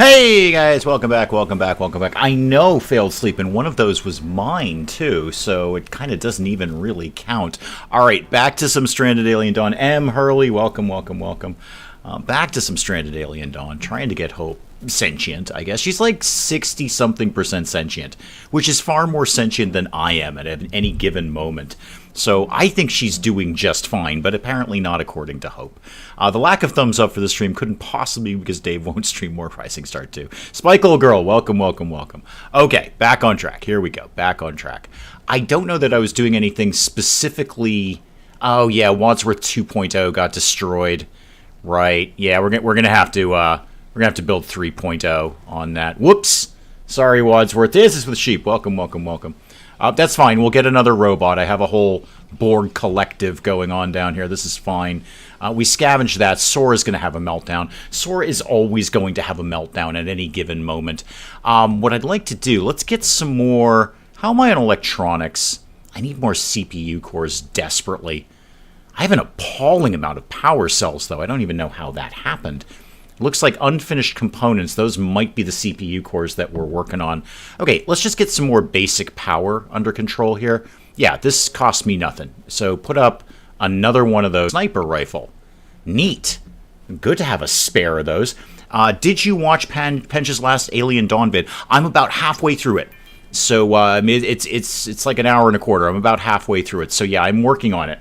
Hey guys, welcome back, welcome back, welcome back. I know failed sleep, and one of those was mine too, so it kind of doesn't even really count. Alright, back to some Stranded Alien Dawn. M. Hurley, welcome, welcome, welcome. Back to some Stranded Alien Dawn, trying to get Hope sentient, I guess. She's like 60-something% sentient, which is far more sentient than I am at any given moment. So I think she's doing just fine, but apparently not according to Hope. The lack of thumbs up for the stream couldn't possibly be because Dave won't stream more Rising Star 2. Spike Old Girl, welcome, welcome, welcome. Okay, back on track. Here we go, back on track. I don't know that I was doing anything specifically... Oh yeah, Wadsworth 2.0 got destroyed. Right, yeah, we're gonna have to build 3.0 on that. Whoops! Sorry, Wadsworth. This is with sheep. Welcome, welcome, welcome. That's fine. We'll get another robot. I have a whole Borg collective going on down here. This is fine. We scavenged that. Sora's going to have a meltdown. Sora is always going to have a meltdown at any given moment. What I'd like to do, let's get some more... How am I on electronics? I need more CPU cores desperately. I have an appalling amount of power cells, though. I don't even know how that happened. Looks like unfinished components. Those might be the CPU cores that we're working on. Okay, let's just get some more basic power under control here. Yeah, this cost me nothing. So put up another one of those. Sniper rifle. Neat. Good to have a spare of those. Did you watch Pench's last Alien Dawn vid? I'm about halfway through it. So it's like an hour and a quarter. I'm about halfway through it. So yeah, I'm working on it.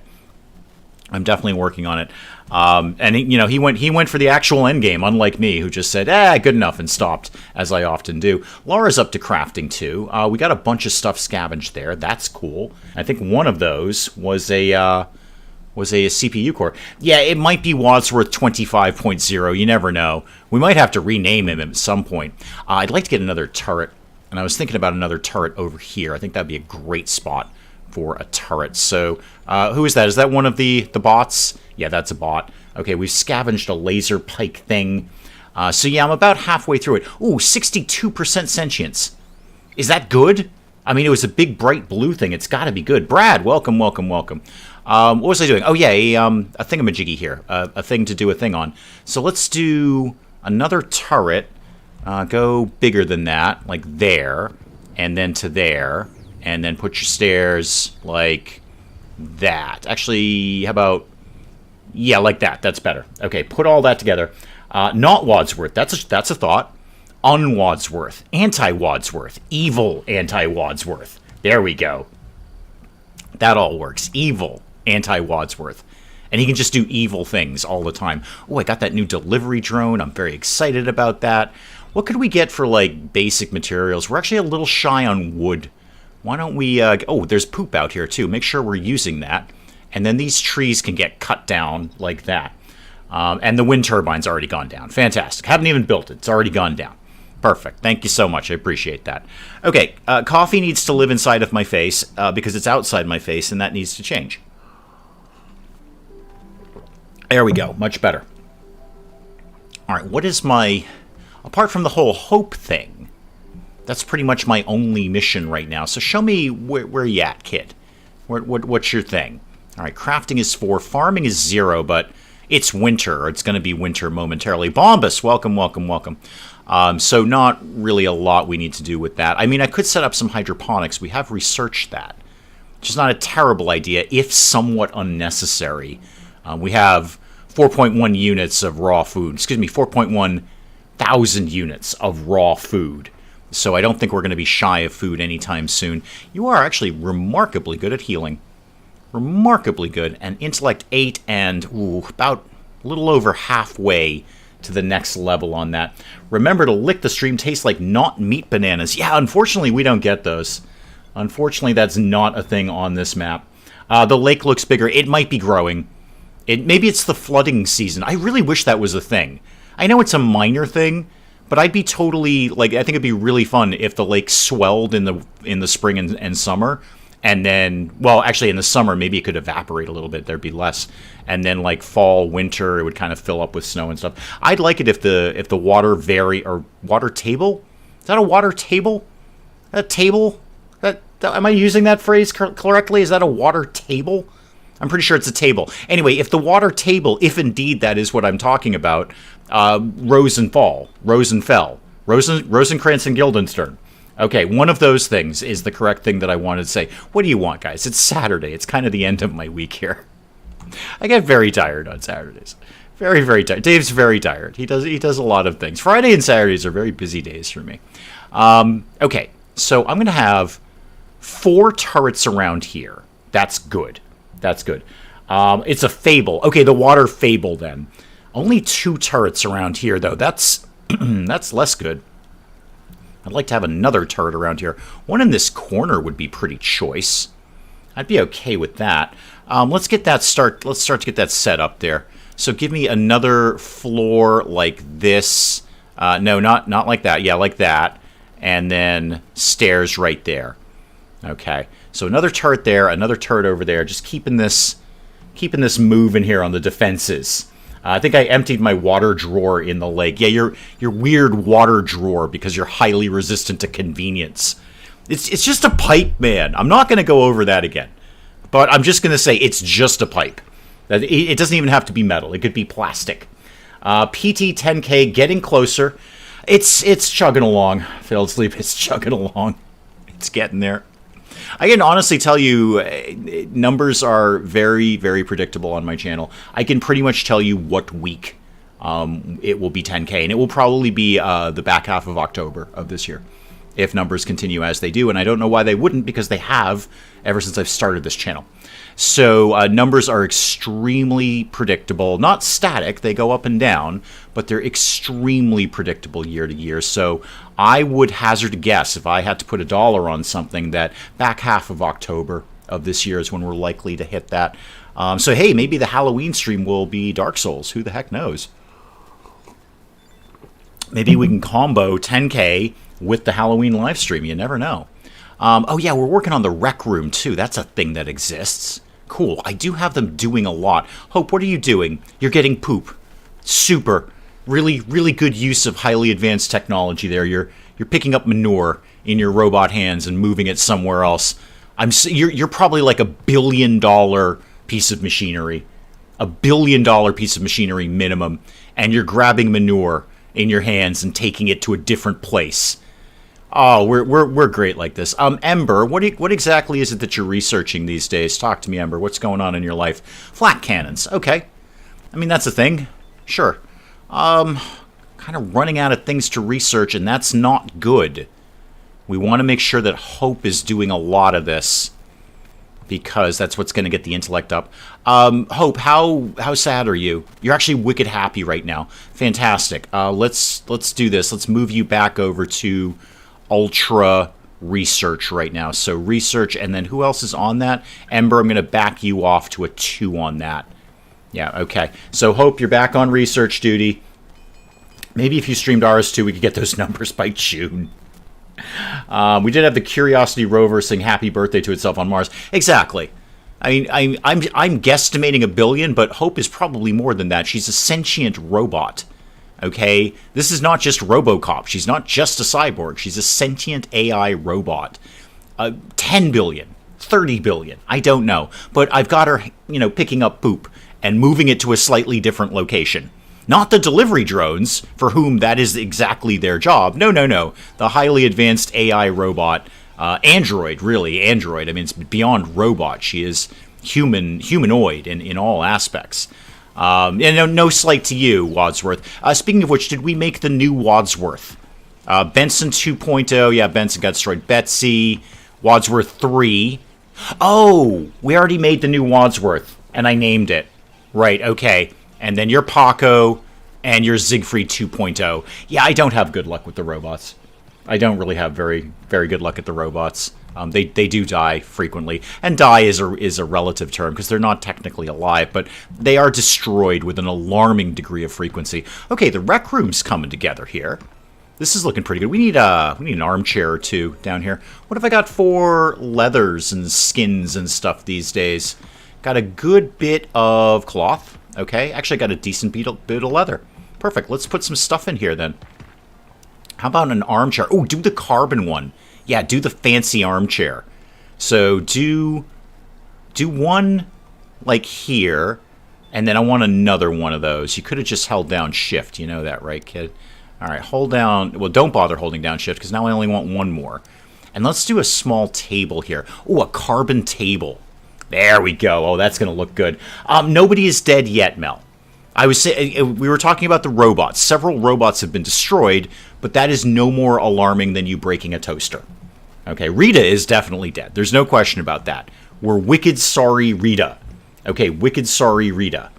I'm definitely working on it. And he went for the actual end game, unlike me, who just said, good enough, and stopped, as I often do. Laura's up to crafting too. We got a bunch of stuff scavenged there. That's cool. I think one of those was a CPU core. Yeah, it might be Wadsworth 25.0. You never know. We might have to rename him at some point. I'd like to get another turret, and I was thinking about another turret over here. I think that'd be a great spot for a turret. So, who is that? Is that one of the bots? Yeah, that's a bot. Okay, we've scavenged a laser pike thing. So yeah, I'm about halfway through it. Ooh, 62% sentience. Is that good? I mean, it was a big, bright blue thing. It's got to be good. Brad, welcome, welcome, welcome. What was I doing? Oh yeah, a thingamajiggy here. A thing to do a thing on. So let's do another turret. Go bigger than that, like there, and then to there. And then put your stairs like that. Actually, how about... Yeah, like that. That's better. Okay, put all that together. Not Wadsworth. That's a thought. Un-Wadsworth. Anti-Wadsworth. Evil anti-Wadsworth. There we go. That all works. Evil anti-Wadsworth. And he can just do evil things all the time. Oh, I got that new delivery drone. I'm very excited about that. What could we get for, like, basic materials? We're actually a little shy on wood. Why don't we... oh, there's poop out here, too. Make sure we're using that. And then these trees can get cut down like that. And the wind turbine's already gone down. Fantastic. Haven't even built it. It's already gone down. Perfect. Thank you so much. I appreciate that. Okay, coffee needs to live inside of my face because it's outside my face, and that needs to change. There we go. Much better. All right, what is my... Apart from the whole hope thing... That's pretty much my only mission right now. So show me where you at, kid. What's your thing? All right, crafting is 4. Farming is 0, but it's winter. Or it's going to be winter momentarily. Bombus, welcome, welcome, welcome. So not really a lot we need to do with that. I mean, I could set up some hydroponics. We have researched that, which is not a terrible idea, if somewhat unnecessary. We have 4.1 units of raw food. Excuse me, 4.1 thousand units of raw food. So I don't think we're going to be shy of food anytime soon. You are actually remarkably good at healing. Remarkably good. And intellect 8 and about a little over halfway to the next level on that. Remember to lick the stream. Tastes like not meat bananas. Yeah, unfortunately we don't get those. Unfortunately that's not a thing on this map. The lake looks bigger. It might be growing. Maybe it's the flooding season. I really wish that was a thing. I know it's a minor thing. But I'd be totally, like, I think it'd be really fun if the lake swelled in the spring and summer. And then, well, actually in the summer, maybe it could evaporate a little bit. There'd be less. And then, like, fall, winter, it would kind of fill up with snow and stuff. I'd like it if the water or water table? Is that a water table? A table? Am I using that phrase correctly? Is that a water table? I'm pretty sure it's a table. Anyway, if the water table, if indeed that is what I'm talking about, rose and fell, Rosencrantz and Guildenstern. Okay, one of those things is the correct thing that I wanted to say. What do you want, guys? It's Saturday. It's kind of the end of my week here. I get very tired on Saturdays. Very, very tired. Dave's very tired. He does a lot of things. Friday and Saturdays are very busy days for me. Okay, so I'm going to have 4 turrets around here. That's good. That's good. It's a fable. Okay, the water fable then. Only 2 turrets around here, though. That's that's less good. I'd like to have another turret around here. One in this corner would be pretty choice. I'd be okay with that. Let's get that Let's start to get that set up there. So give me another floor like this. No, not like that. Yeah, like that. And then stairs right there. Okay. So another turret there, another turret over there. Just keeping this moving here on the defenses. I think I emptied my water drawer in the lake. Yeah, your weird water drawer because you're highly resistant to convenience. It's just a pipe, man. I'm not going to go over that again. But I'm just going to say it's just a pipe. It doesn't even have to be metal. It could be plastic. PT 10K getting closer. It's chugging along. Failed sleep. It's chugging along. It's getting there. I can honestly tell you, numbers are very, very predictable on my channel. I can pretty much tell you what week it will be 10K, and it will probably be the back half of October of this year, if numbers continue as they do, and I don't know why they wouldn't, because they have ever since I've started this channel. So numbers are extremely predictable, not static, they go up and down, but they're extremely predictable year to year. So I would hazard a guess, if I had to put $1 on something, that back half of October of this year is when we're likely to hit that. So hey, maybe the Halloween stream will be Dark Souls, who the heck knows? Maybe we can combo 10K with the Halloween live stream, you never know. Oh yeah, we're working on the rec room too. That's a thing that exists. Cool. I do have them doing a lot. Hope, what are you doing? You're getting poop. Super. Really, really good use of highly advanced technology there. You're picking up manure in your robot hands and moving it somewhere else. You're probably like $1 billion piece of machinery. $1 billion piece of machinery minimum. And you're grabbing manure in your hands and taking it to a different place. Oh, we're great like this. Ember, what exactly is it that you're researching these days? Talk to me, Ember. What's going on in your life? Flat cannons. Okay. I mean, that's a thing. Sure. Kind of running out of things to research, and that's not good. We want to make sure that Hope is doing a lot of this, because that's what's going to get the intellect up. Hope, how sad are you? You're actually wicked happy right now. Fantastic. Let's do this. Let's move you back over to Ultra Research right now. So Research, and then who else is on that? Ember, I'm going to back you off to a 2 on that. Yeah, okay. So Hope, you're back on Research duty. Maybe if you streamed RS2, we could get those numbers by June. We did have the Curiosity rover sing happy birthday to itself on Mars. Exactly. I mean, I'm guesstimating 1 billion, but Hope is probably more than that. She's a sentient robot. Okay? This is not just RoboCop. She's not just a cyborg. She's a sentient AI robot. 10 billion. 30 billion. I don't know. But I've got her, picking up poop and moving it to a slightly different location. Not the delivery drones, for whom that is exactly their job. No. The highly advanced AI robot, android, really, android. I mean, it's beyond robot. She is humanoid in all aspects. And no slight to you, Wadsworth. Speaking of which, did we make the new Wadsworth? Benson 2.0, yeah, Benson got destroyed. Betsy, Wadsworth 3. Oh, we already made the new Wadsworth, and I named it. Right, okay. And then your Paco and your Siegfried 2.0. Yeah, I don't have good luck with the robots. I don't really have very, very good luck at the robots. They do die frequently. And die is a relative term, because they're not technically alive, but they are destroyed with an alarming degree of frequency. Okay, the rec room's coming together here. This is looking pretty good. We need an armchair or 2 down here. What if I got 4 leathers and skins and stuff these days? Got a good bit of cloth. Okay, actually got a decent bit of leather. Perfect. Let's put some stuff in here then. How about an armchair? Oh, do the carbon one. Yeah, do the fancy armchair. So do one like here, and then I want another one of those. You could have just held down shift. You know that, right, kid? All right, hold down. Well, don't bother holding down shift because now I only want one more. And let's do a small table here. Oh, a carbon table. There we go. Oh, that's going to look good. Nobody is dead yet, Mel. I was saying we were talking about the robots. Several robots have been destroyed, but that is no more alarming than you breaking a toaster. Okay, Rita is definitely dead. There's no question about that. We're wicked sorry, Rita. Okay, wicked sorry, Rita.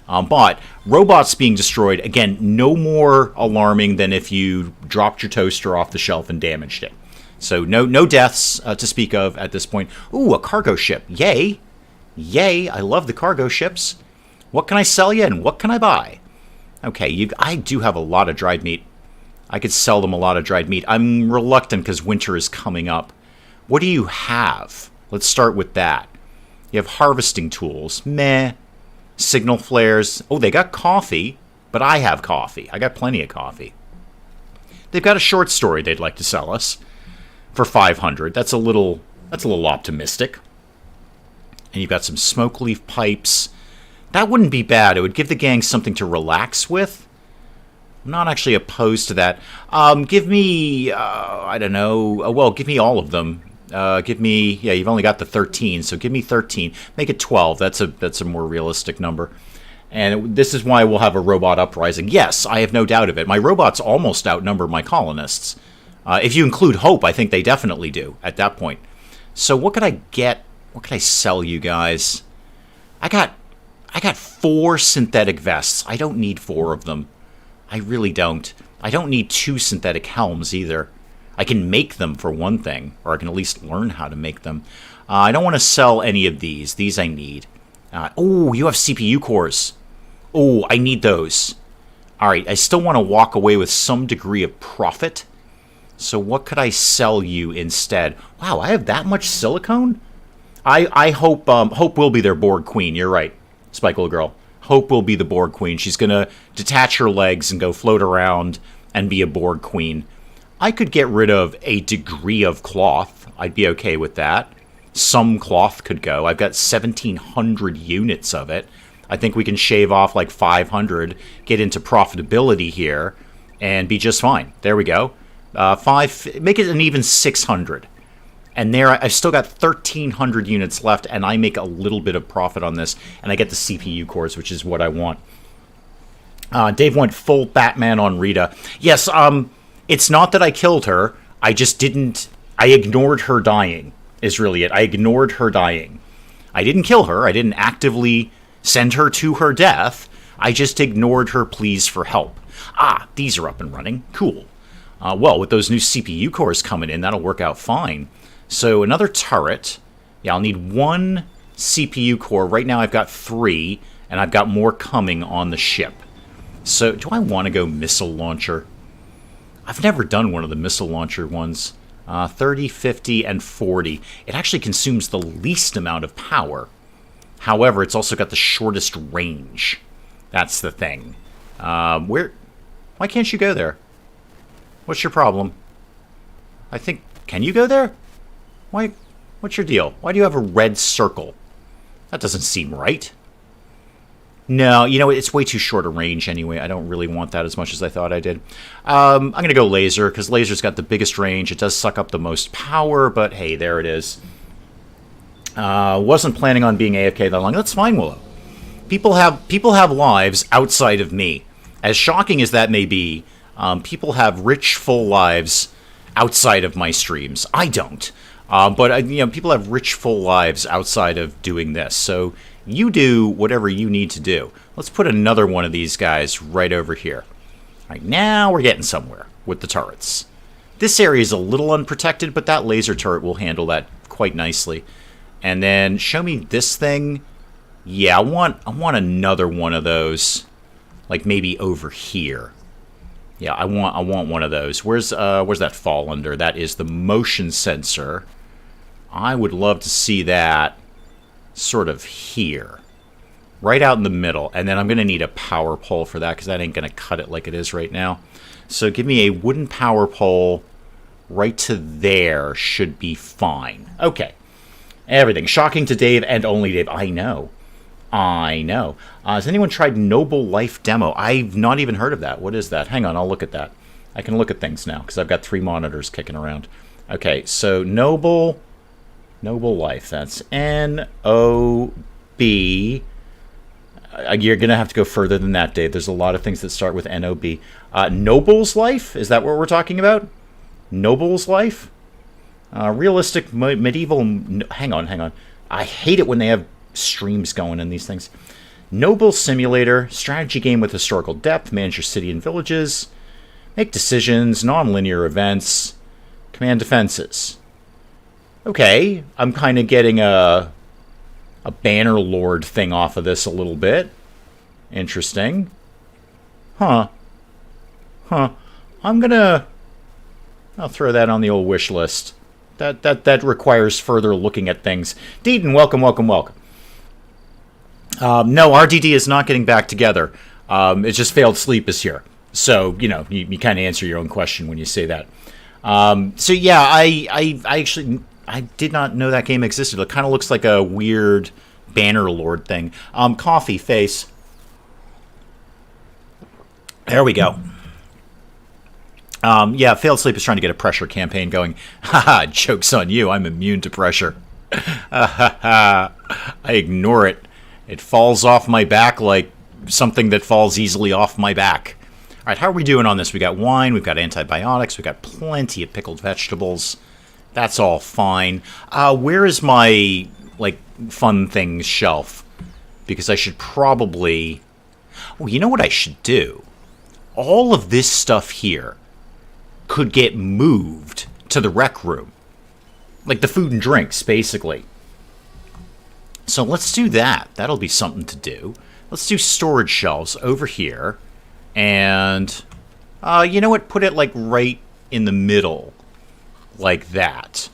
But robots being destroyed, again, no more alarming than if you dropped your toaster off the shelf and damaged it. So no deaths to speak of at this point. Ooh, a cargo ship. Yay. Yay, I love the cargo ships. What can I sell you and what can I buy? Okay, I do have a lot of dried meat. I could sell them a lot of dried meat. I'm reluctant because winter is coming up. What do you have? Let's start with that. You have harvesting tools. Meh. Signal flares. Oh, they got coffee, but I have coffee. I got plenty of coffee. They've got a short story they'd like to sell us for 500. That's a little optimistic. And you've got some smoke leaf pipes. That wouldn't be bad. It would give the gang something to relax with. I'm not actually opposed to that. Give me, I don't know. Well, give me all of them. Give me, yeah, you've only got the 13, so give me 13. Make it 12. That's a more realistic number. And this is why we'll have a robot uprising. Yes, I have no doubt of it. My robots almost outnumber my colonists. If you include Hope, I think they definitely do at that point. So what could I get? What could I sell you guys? I got 4 synthetic vests. I don't need 4 of them. I really don't. I don't need 2 synthetic helms either. I can make them for one thing, or I can at least learn how to make them. I don't want to sell any of these. These I need. Oh, you have CPU cores. Oh, I need those. All right, I still want to walk away with some degree of profit. So what could I sell you instead? Wow, I have that much silicone? I hope Hope will be their Borg Queen. You're right, Spikeable Girl. Hope will be the Borg Queen. She's going to detach her legs and go float around and be a Borg Queen. I could get rid of a degree of cloth. I'd be okay with that. Some cloth could go. I've got 1,700 units of it. I think we can shave off like 500, get into profitability here, and be just fine. There we go. Make it an even 600. And there, I've still got 1,300 units left, and I make a little bit of profit on this, and I get the CPU cores, which is what I want. Dave went full Batman on Rita. Yes, it's not that I killed her. I just didn't... I ignored her dying, is really it. I ignored her dying. I didn't kill her. I didn't actively send her to her death. I just ignored her pleas for help. Ah, these are up and running. Cool. Well, with those new CPU cores coming in, that'll work out fine. So another turret. Yeah, I'll need 1 CPU core. Right now I've got 3, and I've got more coming on the ship. So do I want to go missile launcher? I've never done one of the missile launcher ones. 30, 50, and 40. It actually consumes the least amount of power. However, it's also got the shortest range. That's the thing. Why can't you go there? What's your problem? I think... Can you go there? Why? What's your deal? Why do you have a red circle? That doesn't seem right. No, you know, it's way too short a range anyway. I don't really want that as much as I thought I did. I'm going to go laser, because laser's got the biggest range. It does suck up the most power, but hey, there it is. Wasn't planning on being AFK that long. That's fine, Willow. People have lives outside of me. As shocking as that may be, people have rich, full lives outside of my streams. I don't. But you know, people have rich, full lives outside of doing this. So you do whatever you need to do. Let's put another one of these guys right over here. All right, now we're getting somewhere with the turrets. This area is a little unprotected, but that laser turret will handle that quite nicely. And then show me this thing. Yeah, I want another one of those, like maybe over here. Yeah, I want one of those. Where's that fall under? That is the motion sensor. I would love to see that sort of here. Right out in the middle. And then I'm going to need a power pole for that, because that ain't going to cut it like it is right now. So give me a wooden power pole right to there should be fine. Okay. Everything. Shocking to Dave and only Dave. I know. I know. Has anyone tried Noble Life Demo? I've not even heard of that. What is that? Hang on, I'll look at that. I can look at things now because I've got 3 monitors kicking around. Okay, so noble life. That's N-O-B. You're going to have to go further than that, Dave. There's a lot of things that start with N-O-B. Noble's life? Is that what we're talking about? Noble's life? Realistic medieval... Hang on. I hate it when they have streams going in these things. Noble simulator, strategy game with historical depth, manage your city and villages, make decisions, non-linear events, command defenses. Okay, I'm kind of getting a banner lord thing off of this a little bit. Interesting. Huh. I'll throw that on the old wish list. That requires further looking at things. Deaton, welcome. No, RDD is not getting back together. It's just failed sleep is here. So, you kind of answer your own question when you say that. So, yeah, I actually... I did not know that game existed. It kind of looks like a weird banner lord thing. Coffee face. There we go. Yeah, Failed Sleep is trying to get a pressure campaign going. Haha, joke's on you. I'm immune to pressure. I ignore it. It falls off my back like something that falls easily off my back. All right, how are we doing on this? We got wine, we've got antibiotics, we've got plenty of pickled vegetables. That's all fine. Where is my, fun things shelf? Because I should probably... Well, you know what I should do? All of this stuff here could get moved to the rec room. Like the food and drinks, basically. So let's do that. That'll be something to do. Let's do storage shelves over here. And, you know what? Put it, right in the middle. Like that.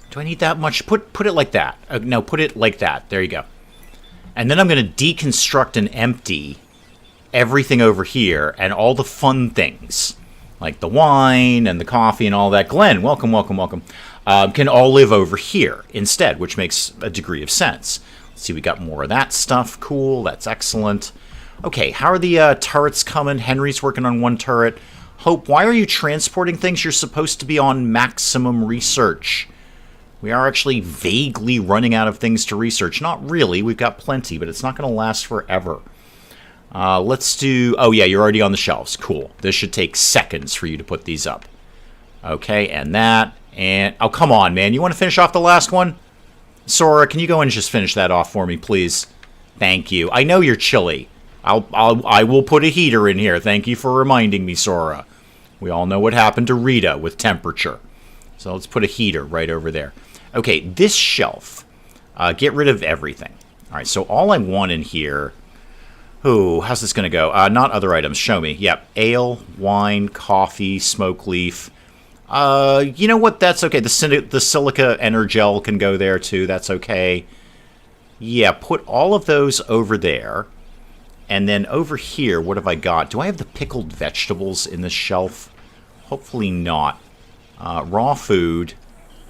Do I need that much? Put it like that. No, put it like that. There you go. And then I'm going to deconstruct and empty everything over here and all the fun things. Like the wine and the coffee and all that. Glenn, welcome. Can all live over here instead, which makes a degree of sense. Let's see, we got more of that stuff. Cool, that's excellent. Okay, how are the turrets coming? Henry's working on 1 turret. Hope, why are you transporting things? You're supposed to be on maximum research. We are actually vaguely running out of things to research. Not really, we've got plenty, but it's not going to last forever. Let's do... Oh yeah, you're already on the shelves. Cool. This should take seconds for you to put these up. Okay, and that, and... Oh, come on, man. You want to finish off the last one? Sora, can you go and just finish that off for me, please? Thank you. I know you're chilly. I will put a heater in here. Thank you for reminding me, Sora. We all know what happened to Rita with temperature. So let's put a heater right over there. Okay, this shelf. Get rid of everything. All right, so all I want in here... Ooh, how's this going to go? Not other items. Show me. Yep, ale, wine, coffee, smoke leaf. You know what? That's okay. The silica energel can go there, too. That's okay. Yeah, put all of those over there. And then over here, what have I got? Do I have the pickled vegetables in this shelf? Hopefully not. Raw food,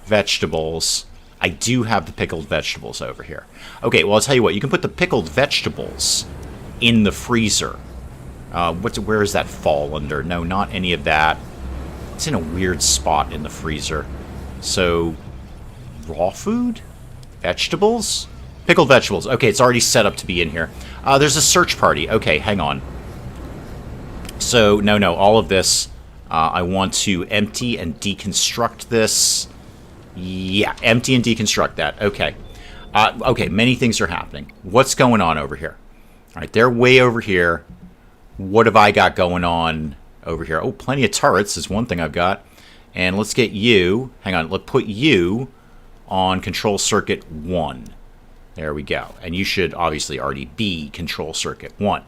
vegetables. I do have the pickled vegetables over here. Okay, well, I'll tell you what. You can put the pickled vegetables in the freezer. Where does that fall under? No, not any of that. It's in a weird spot in the freezer. So, raw food? Vegetables? Pickled vegetables. Okay, it's already set up to be in here. There's a search party. Okay, hang on. So, no, all of this, I want to empty and deconstruct this. Yeah, empty and deconstruct that. Okay. Okay, many things are happening. What's going on over here? All right, they're way over here. What have I got going on over here? Oh, plenty of turrets is one thing I've got. And let's get you. Hang on, let's put you on control circuit 1. There we go. And you should obviously already be control circuit 1.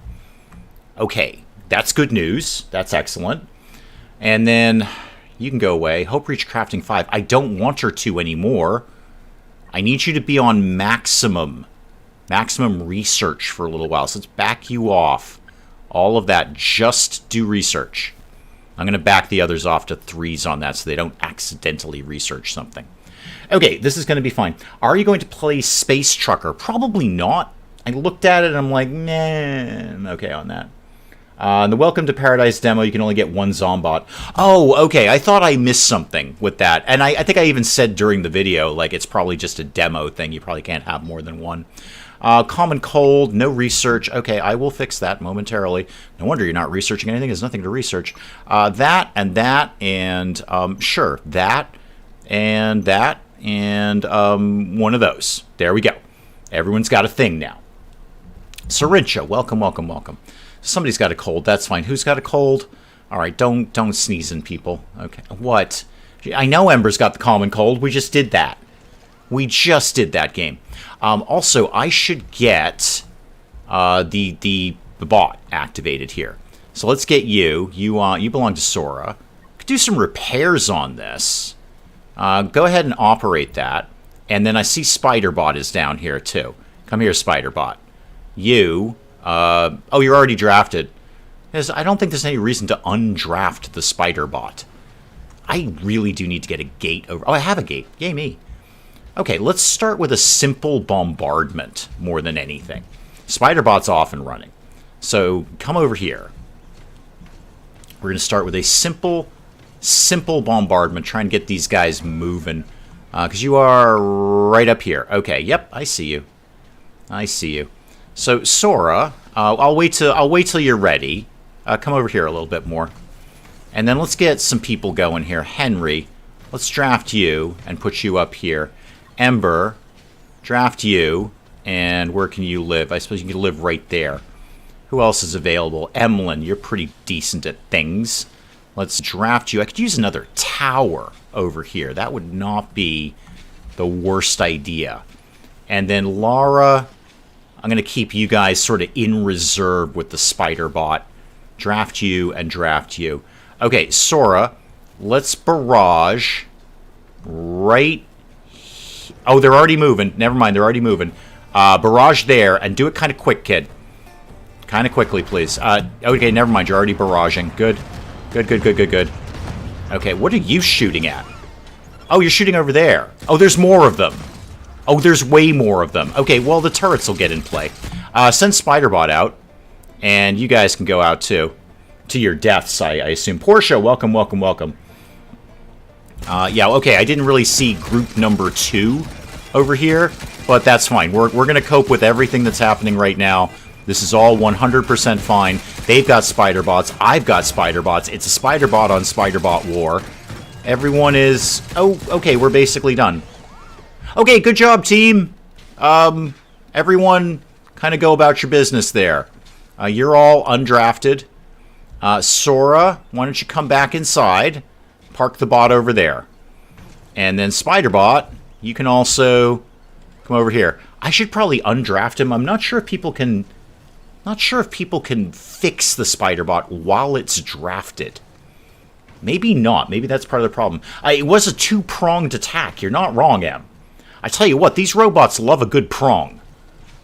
Okay, that's good news. That's excellent. And then you can go away. Hope reach crafting 5. I don't want her to anymore. I need you to be on maximum research for a little while. So let's back you off. All of that, just do research. I'm going to back the others off to 3s on that so they don't accidentally research something. Okay, this is going to be fine. Are you going to play Space Trucker? Probably not. I looked at it and I'm like, nah, I'm okay on that. In the Welcome to Paradise demo, you can only get one Zombot. Oh, okay. I thought I missed something with that. And I think I even said during the video, like, it's probably just a demo thing. You probably can't have more than one. Common cold, no research. Okay, I will fix that momentarily. No wonder you're not researching anything. There's nothing to research. That, and sure, that, and one of those. There we go. Everyone's got a thing now. Syrincha, welcome, welcome, welcome. Somebody's got a cold. That's fine. Who's got a cold? All right, don't sneeze in people. Okay, what? I know Ember's got the common cold. We just did that. We just did that game. Also, I should get the bot activated here. So let's get you. You belong to Sora. Could do some repairs on this. Go ahead and operate that. And then I see Spiderbot is down here too. Come here, Spiderbot. You. Oh, you're already drafted. I don't think there's any reason to undraft the Spiderbot. I really do need to get a gate over. Oh, I have a gate. Yay me. Okay, let's start with a simple bombardment more than anything. Spiderbot's off and running. So come over here. We're going to start with a simple bombardment. Try and get these guys moving. Because you are right up here. Okay, yep, I see you. I see you. So Sora, I'll wait till you're ready. Come over here a little bit more. And then let's get some people going here. Henry, let's draft you and put you up here. Ember, draft you, and where can you live? I suppose you can live right there. Who else is available? Emlyn, you're pretty decent at things. Let's draft you. I could use another tower over here. That would not be the worst idea. And then Lara, I'm going to keep you guys sort of in reserve with the Spiderbot. Draft you and draft you. Okay, Sora, let's barrage right. Oh, they're already moving. Never mind, they're already moving. Barrage there, and do it kind of quick, kid. Kind of quickly, please. Okay, never mind, you're already barraging. Good. Good. Okay, what are you shooting at? Oh, you're shooting over there. Oh, there's more of them. Oh, there's way more of them. Okay, well, the turrets will get in play. Send Spiderbot out, and you guys can go out, too. To your deaths, I assume. Portia, welcome, welcome, welcome. Yeah, okay, I didn't really see group number 2 over here, but that's fine. We're going to cope with everything that's happening right now. This is all 100% fine. They've got Spiderbots. I've got Spiderbots. It's a Spiderbot on Spiderbot war. Everyone is... Oh, okay, we're basically done. Okay, good job, team. Everyone kind of go about your business there. You're all undrafted. Sora, why don't you come back inside? Park the bot over there. And then Spiderbot, you can also come over here. I should probably undraft him. I'm not sure if people can... Not sure if people can fix the Spiderbot while it's drafted. Maybe not. Maybe that's part of the problem. It was a two-pronged attack. You're not wrong, Em. I tell you what, these robots love a good prong.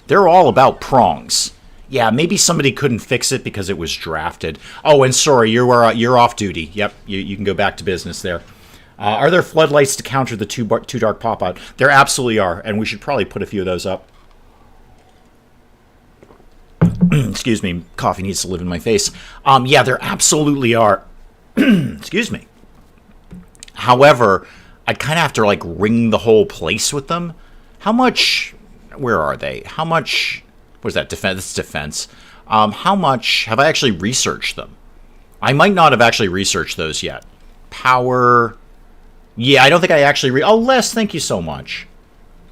They're all about prongs. Yeah, maybe somebody couldn't fix it because it was drafted. Oh, and sorry, you're off duty. Yep, you can go back to business there. Are there floodlights to counter the too dark pop-out? There absolutely are, and we should probably put a few of those up. Excuse me, coffee needs to live in my face. Yeah, there absolutely are. Excuse me. However, I'd kind of have to, like, ring the whole place with them. How much... Where are they? How much... What is that? Defense? That's defense. How much have I actually researched them? I might not have actually researched those yet. Power... Yeah, I don't think I actually... Oh, Les, thank you so much.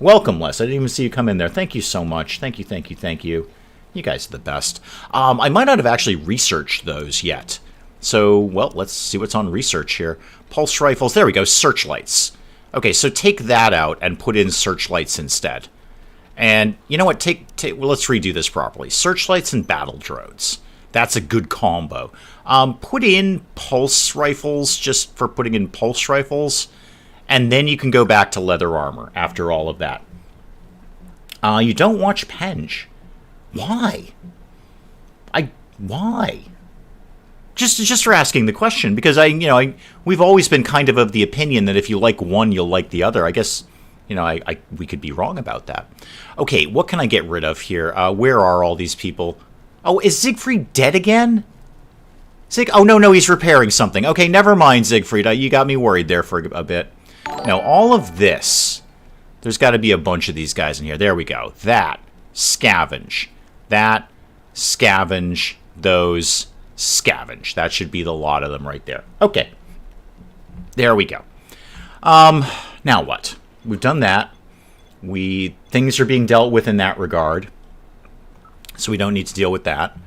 Welcome, Les. I didn't even see you come in there. Thank you so much. Thank you. You guys are the best. I might not have actually researched those yet. So, well, let's see what's on research here. Pulse rifles. There we go. Searchlights. Okay, so take that out and put in searchlights instead. And you know what? Well, let's redo this properly. Searchlights and battle drones. That's a good combo. Put in pulse rifles just for putting in pulse rifles. And then you can go back to leather armor after all of that. You don't watch Penge. Why? Why? Just for asking the question, because we've always been kind of the opinion that if you like one, you'll like the other. I guess, we could be wrong about that. Okay, what can I get rid of here? Where are all these people? Oh, is Siegfried dead again? Zig, oh, no, he's repairing something. Okay, never mind, Siegfried. You got me worried there for a bit. Now, all of this, there's got to be a bunch of these guys in here. There we go. That, scavenge. That, scavenge. Those, scavenge. That should be the lot of them right there. Okay. There we go. Now what? We've done that. Things are being dealt with in that regard. So we don't need to deal with that.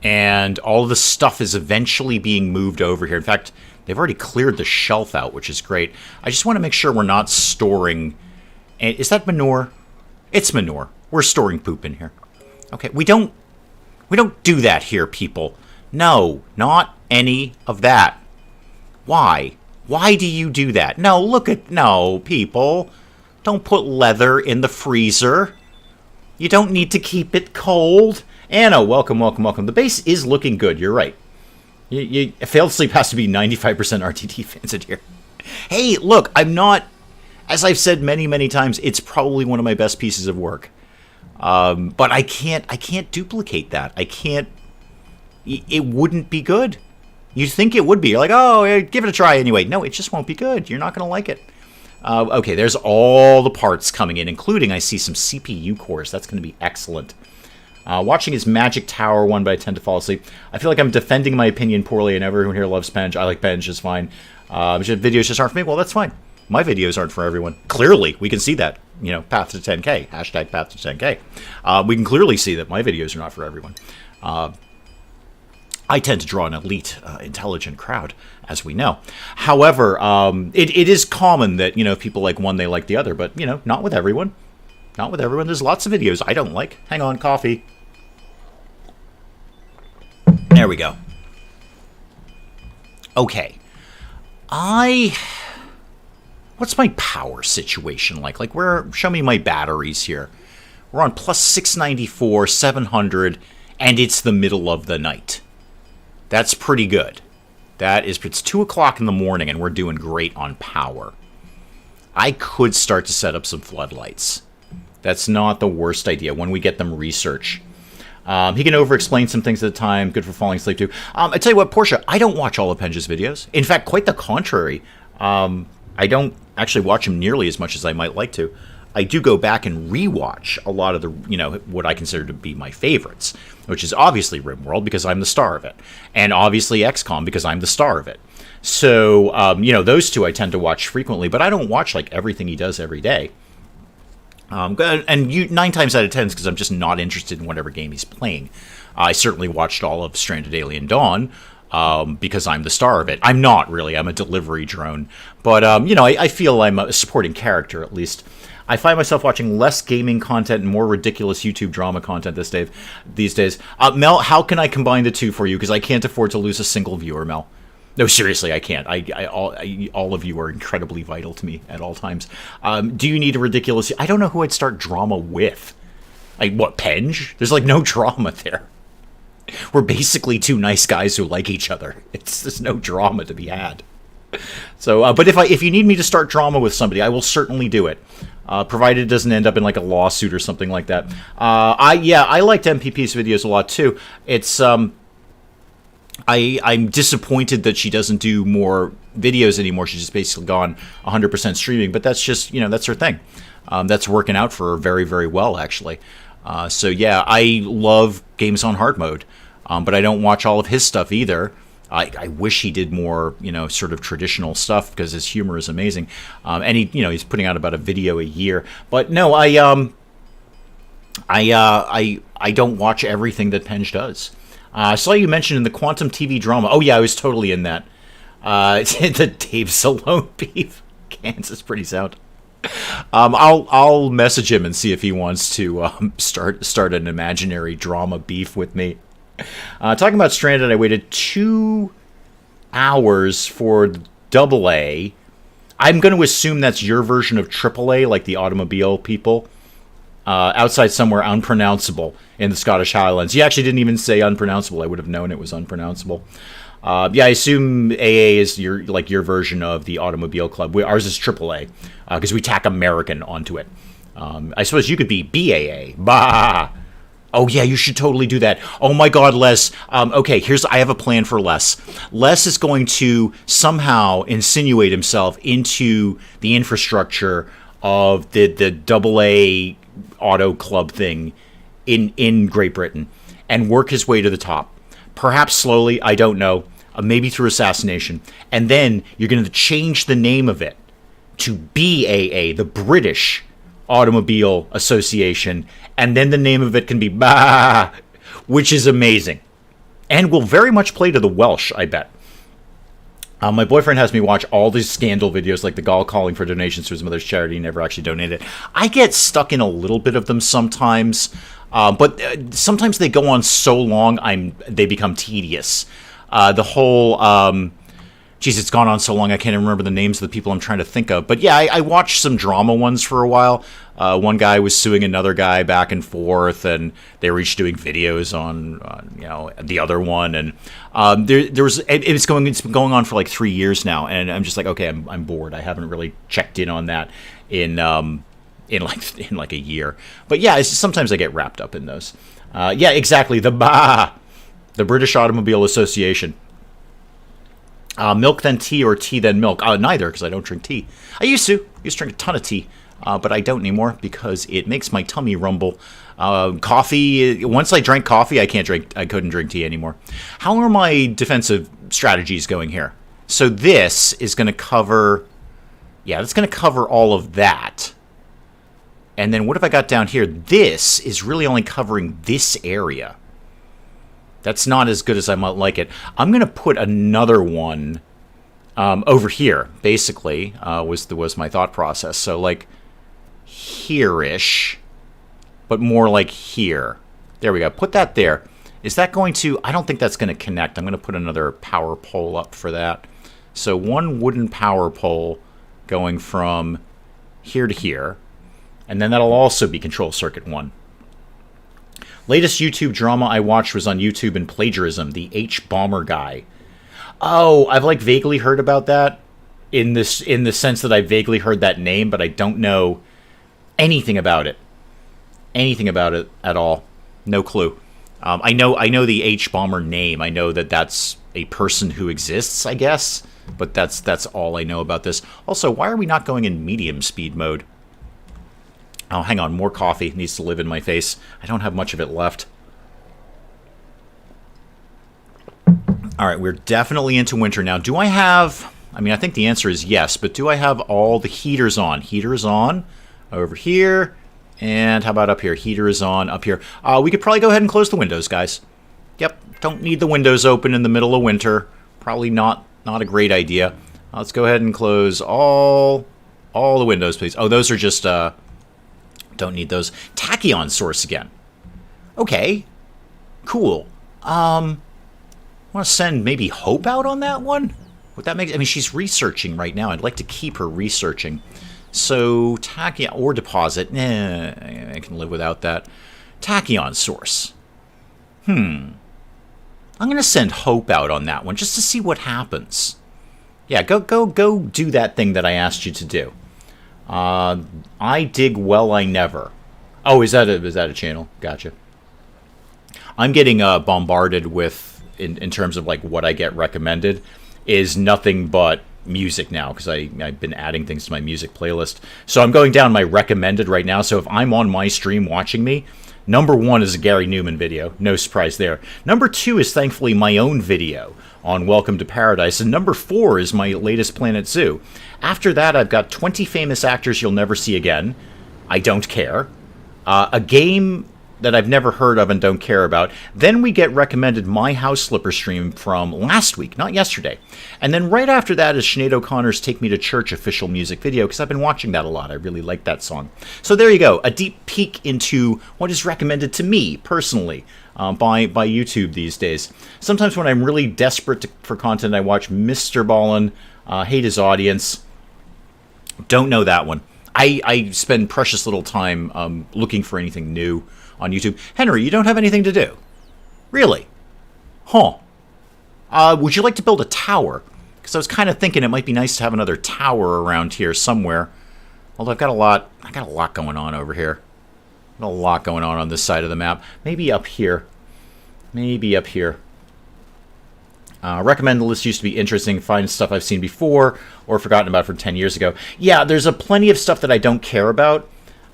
And all of the stuff is eventually being moved over here. In fact, they've already cleared the shelf out, which is great. I just want to make sure we're not storing... Is that manure? It's manure. We're storing poop in here. Okay, we don't do that here, people. No, not any of that. Why? Why do you do that? No, people. Don't put leather in the freezer. You don't need to keep it cold. Anna, welcome. The base is looking good. You're right. Failed Sleep has to be 95% RTD fans in here. Hey, look, I'm not... As I've said many, many times, it's probably one of my best pieces of work. But I can't duplicate that. I can't... It wouldn't be good. You'd think it would be. You're like, oh, give it a try anyway. No, it just won't be good. You're not going to like it. Okay, there's all the parts coming in, including I see some CPU cores. That's going to be excellent. Watching his Magic Tower one, but I tend to fall asleep. I feel like I'm defending my opinion poorly, and everyone here loves Penge. I like Penge just fine. Videos just aren't for me. Well, that's fine. My videos aren't for everyone. Clearly, we can see that. You know, path to 10K. Hashtag path to 10K. We can clearly see that my videos are not for everyone. I tend to draw an elite, intelligent crowd, as we know. However, it is common that, you know, people like one, they like the other. But, you know, not with everyone. Not with everyone. There's lots of videos I don't like. Hang on, coffee. There we go. Okay. What's my power situation like? Like, show me my batteries here. We're on plus 694, 700, and it's the middle of the night. That's pretty good. It's 2 o'clock in the morning, and we're doing great on power. I could start to set up some floodlights. That's not the worst idea when we get them research. He can over-explain some things at a time. Good for falling asleep, too. I tell you what, Portia, I don't watch all of Penge's videos. In fact, quite the contrary. I don't actually watch him nearly as much as I might like to. I do go back and rewatch a lot of the, you know, what I consider to be my favorites, which is obviously RimWorld because I'm the star of it, and obviously XCOM because I'm the star of it. So, you know, those two I tend to watch frequently, but I don't watch, like, everything he does every day. And 9 times out of 10 is because I'm just not interested in whatever game he's playing. I certainly watched all of Stranded Alien Dawn because I'm the star of it. I'm not, really. I'm a delivery drone. But, you know, I feel I'm a supporting character, at least. I find myself watching less gaming content and more ridiculous YouTube drama content these days. Mel, how can I combine the two for you? Because I can't afford to lose a single viewer, Mel. No, seriously, I can't. All of you are incredibly vital to me at all times. Do you need a ridiculous... I don't know who I'd start drama with. Like, what, Penge? There's, like, no drama there. We're basically two nice guys who like each other. There's no drama to be had. So, but if you need me to start drama with somebody, I will certainly do it. Provided it doesn't end up in, like, a lawsuit or something like that. I liked MPP's videos a lot, too. It's, I'm disappointed that she doesn't do more videos anymore. She's just basically gone 100% streaming, but that's just, you know, that's her thing. That's working out for her very, very well, actually. So, yeah, I love games on hard mode, but I don't watch all of his stuff either. I wish he did more, you know, sort of traditional stuff because his humor is amazing. And he's putting out about a video a year. But no, I don't watch everything that Penge does. I saw you mentioned in the Quantum TV drama. Oh yeah, I was totally in that. The Dave Salone beef. Kansas, pretty sound. I'll message him and see if he wants to start an imaginary drama beef with me. Talking about Stranded, I waited 2 hours for AA. I'm going to assume that's your version of AAA, like the automobile people. Outside somewhere unpronounceable in the Scottish Highlands. You actually didn't even say unpronounceable. I would have known it was unpronounceable. Yeah, I assume AA is your version of the automobile club. Ours is AAA because we tack American onto it. I suppose you could be BAA. Bah! Oh yeah, you should totally do that. Oh my God, Les. Okay, I have a plan for Les. Les is going to somehow insinuate himself into the infrastructure of the AA auto club thing in Great Britain and work his way to the top. Perhaps slowly, I don't know. Maybe through assassination. And then you're going to change the name of it to BAA, the British Automobile Association, and then the name of it can be Bah, which is amazing. And will very much play to the Welsh, I bet. My boyfriend has me watch all these scandal videos, like the Gaul calling for donations to his mother's charity, never actually donated. I get stuck in a little bit of them sometimes, but sometimes they go on so long, they become tedious. The whole... Geez, it's gone on so long I can't even remember the names of the people I'm trying to think of. But yeah, I watched some drama ones for a while. One guy was suing another guy back and forth, and they were each doing videos on the other one. And it's been going on for like 3 years now, and I'm just like, okay, I'm bored. I haven't really checked in on that in like a year. But yeah, sometimes I get wrapped up in those. Yeah, exactly. The British Automobile Association. Milk then tea or tea then milk? Neither, because I don't drink tea. I used to drink a ton of tea, but I don't anymore because it makes my tummy rumble. Coffee, once I drank coffee, I couldn't drink tea anymore. How are my defensive strategies going here? So this is going to cover, that's going to cover all of that. And then what have I got down here? This is really only covering this area. That's not as good as I might like it. I'm going to put another one over here, basically, was my thought process. So, like, here-ish, but more like here. There we go. Put that there. Is that going to... I don't think that's going to connect. I'm going to put another power pole up for that. So, one wooden power pole going from here to here. And then that'll also be control circuit 1. Latest YouTube drama I watched was on YouTube and plagiarism, the H-Bomber guy. Oh, I've like vaguely heard about that in the sense that I vaguely heard that name, but I don't know anything about it. Anything about it at all. No clue. I know the H-Bomber name. I know that that's a person who exists, I guess, but that's all I know about this. Also, why are we not going in medium speed mode? Oh, hang on. More coffee needs to live in my face. I don't have much of it left. All right, we're definitely into winter now. Do I have... I mean, I think the answer is yes, but do I have all the heaters on? Heater is on over here. And how about up here? Heater is on up here. We could probably go ahead and close the windows, guys. Yep, don't need the windows open in the middle of winter. Probably not a great idea. Let's go ahead and close all the windows, please. Oh, those are just... Don't need those. Tachyon source again. Okay. Cool. Want to send maybe Hope out on that one? Would that make... I mean, she's researching right now. I'd like to keep her researching. So, Tachyon... Or deposit. I can live without that. Tachyon source. I'm going to send Hope out on that one just to see what happens. Yeah, go do that thing that I asked you to do. I dig well, I never. Oh, is that a channel? Gotcha. I'm getting bombarded with, in terms of like what I get recommended, is nothing but music now, because I've been adding things to my music playlist. So I'm going down my recommended right now. So if I'm on my stream watching me, number 1 is a Gary Newman video. No surprise there. Number 2 is thankfully my own video on Welcome to Paradise. And number 4 is my latest Planet Zoo. After that, I've got 20 famous actors you'll never see again. I don't care. A game that I've never heard of and don't care about. Then we get recommended My House Slipper stream from last week, not yesterday. And then right after that is Sinead O'Connor's Take Me to Church official music video, because I've been watching that a lot. I really like that song. So there you go, a deep peek into what is recommended to me, personally, by YouTube these days. Sometimes when I'm really desperate for content, I watch Mr. Ballin, hate his audience. Don't know that one. I spend precious little time looking for anything new on YouTube. Henry, you don't have anything to do? Really? Huh. Would you like to build a tower? Because I was kind of thinking it might be nice to have another tower around here somewhere. Although I got a lot going on over here. A lot going on this side of the map. Maybe up here. Maybe up here. Recommend the list used to be interesting. Find stuff I've seen before or forgotten about from 10 years ago. Yeah, there's a plenty of stuff that I don't care about.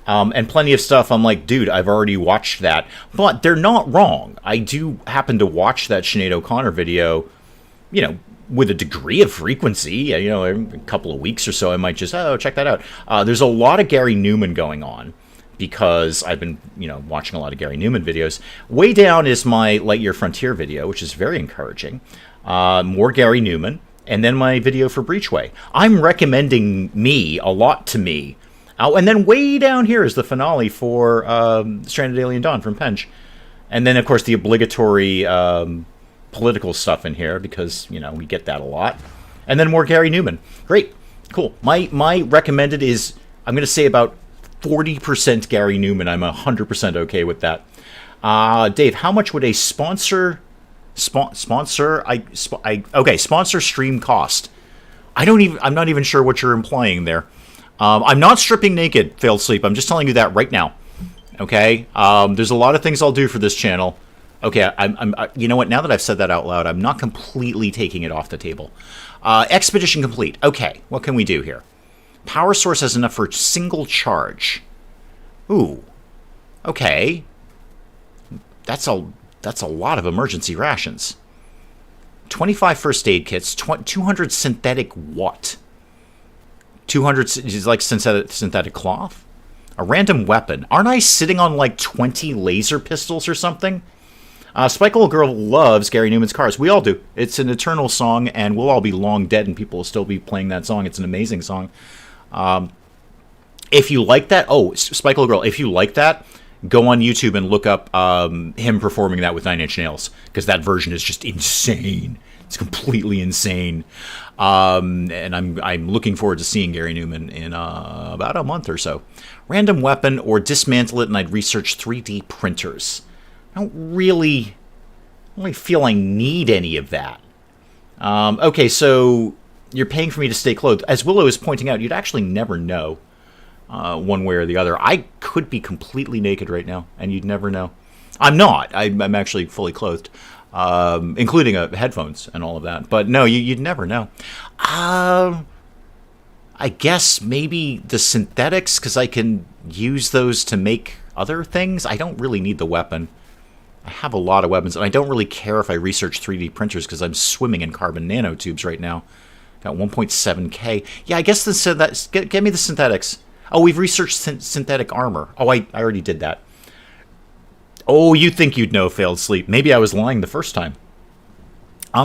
And plenty of stuff I'm like, dude, I've already watched that. But they're not wrong. I do happen to watch that Sinead O'Connor video, you know, with a degree of frequency. You know, a couple of weeks or so, I might just, check that out. There's a lot of Gary Newman going on because I've been, you know, watching a lot of Gary Newman videos. Way down is my Lightyear Frontier video, which is very encouraging. More Gary Newman. And then my video for Breachway. I'm recommending me a lot to me. And then way down here is the finale for Stranded Alien Dawn from Penge. And then, of course, the obligatory political stuff in here because, you know, we get that a lot. And then more Gary Newman. Great. Cool. My recommended is, I'm going to say about 40% Gary Newman. I'm 100% okay with that. Dave, how much would a sponsor stream cost? I'm not even sure what you're implying there. I'm not stripping naked, Failed Sleep. I'm just telling you that right now. Okay? There's a lot of things I'll do for this channel. Okay, you know what? Now that I've said that out loud, I'm not completely taking it off the table. Expedition complete. Okay, what can we do here? Power source has enough for a single charge. Ooh. Okay. That's a lot of emergency rations. 25 first aid kits, 200 synthetic what? 200 is like synthetic cloth? A random weapon. Aren't I sitting on like 20 laser pistols or something? Spikeable Girl loves Gary Newman's Cars. We all do. It's an eternal song, and we'll all be long dead, and people will still be playing that song. It's an amazing song. If you like that, Spikeable Girl, if you like that, go on YouTube and look up him performing that with Nine Inch Nails, because that version is just insane. It's completely insane. And I'm looking forward to seeing Gary Newman in about a month or so. Random weapon or dismantle it, and I'd research 3D printers. I don't really feel I need any of that. Okay, so you're paying for me to stay clothed. As Willow is pointing out, you'd actually never know one way or the other. I could be completely naked right now, and you'd never know. I'm not. I'm actually fully clothed. Including headphones and all of that. But no, you'd never know. I guess maybe the synthetics, because I can use those to make other things. I don't really need the weapon. I have a lot of weapons, and I don't really care if I research 3D printers, because I'm swimming in carbon nanotubes right now. Got 1.7K. Yeah, I guess get me the synthetics. Oh, we've researched synthetic armor. Oh, I already did that. Oh, you think you'd know, Failed Sleep. Maybe I was lying the first time.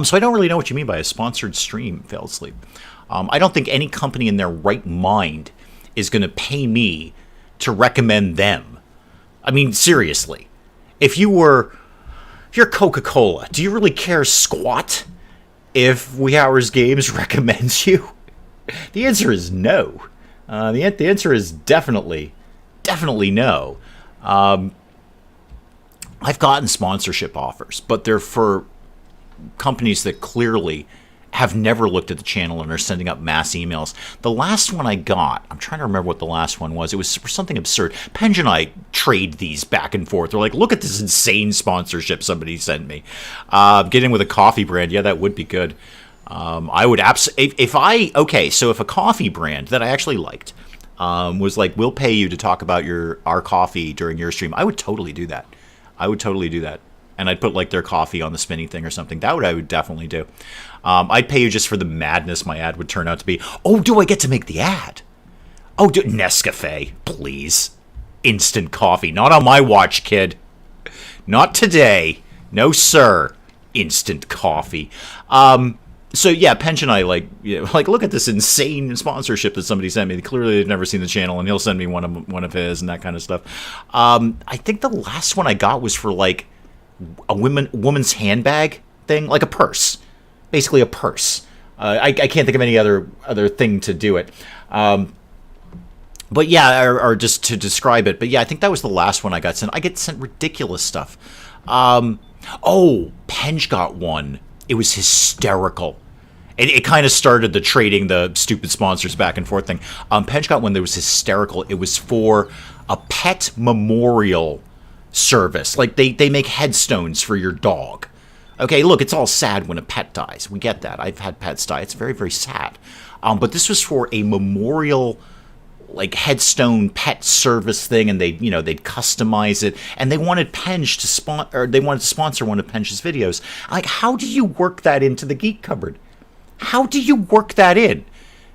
So I don't really know what you mean by a sponsored stream, Failed Sleep. I don't think any company in their right mind is going to pay me to recommend them. I mean, seriously. If you're Coca-Cola, do you really care squat if We Hours Games recommends you? The answer is no. The answer is definitely no. I've gotten sponsorship offers, but they're for companies that clearly have never looked at the channel and are sending up mass emails. The last one I got, I'm trying to remember what the last one was. It was something absurd. Penge and I trade these back and forth. They're like, look at this insane sponsorship somebody sent me. Get in with a coffee brand. Yeah, that would be good. I would absolutely, so if a coffee brand that I actually liked was like, we'll pay you to talk about our coffee during your stream, I would totally do that. And I'd put like their coffee on the spinning thing or something. I would definitely do. I'd pay you just for the madness my ad would turn out to be. Oh, do I get to make the ad? Oh, Nescafe, please. Instant coffee. Not on my watch, kid. Not today. No, sir. Instant coffee. So yeah, Penge and I look at this insane sponsorship that somebody sent me. Clearly they've never seen the channel, and he'll send me one of his and that kind of stuff. I think the last one I got was for like a woman's handbag thing, like a purse, basically a purse. I can't think of any other thing to do it. But yeah, or just to describe it. But yeah, I think that was the last one I got sent. I get sent ridiculous stuff. Penge got one. It was hysterical. It kind of started the trading the stupid sponsors back and forth thing. Penge got one that was hysterical. It was for a pet memorial service. Like they make headstones for your dog. Okay, look, it's all sad when a pet dies. We get that. I've had pets die. It's very, very sad. But this was for a memorial, like, headstone pet service thing, and they'd customize it, and they wanted Penge to they wanted to sponsor one of Penge's videos. Like, how do you work that into the Geek Cupboard? How do you work that in?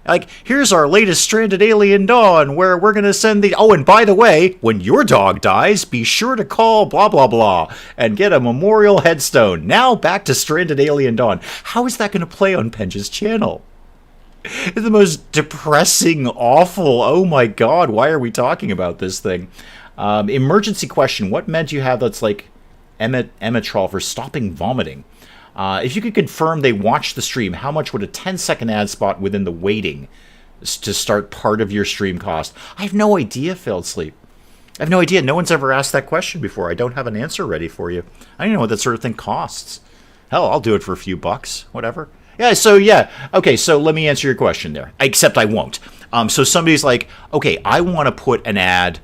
Like, here's our latest Stranded Alien Dawn, where we're going to send the... Oh, and by the way, when your dog dies, be sure to call blah, blah, blah, and get a memorial headstone. Now back to Stranded Alien Dawn. How is that going to play on Penge's channel? It's the most depressing, awful... Oh my god, why are we talking about this thing? Emergency question. What med do you have that's like Emmetrol for stopping vomiting? If you could confirm they watched the stream, how much would a 10-second ad spot within the waiting to start part of your stream cost? I have no idea, Failed Sleep. I have no idea. No one's ever asked that question before. I don't have an answer ready for you. I don't know what that sort of thing costs. Hell, I'll do it for a few bucks. Whatever. Yeah. Okay, so let me answer your question there. Except I won't. So somebody's like, okay, I want to put an ad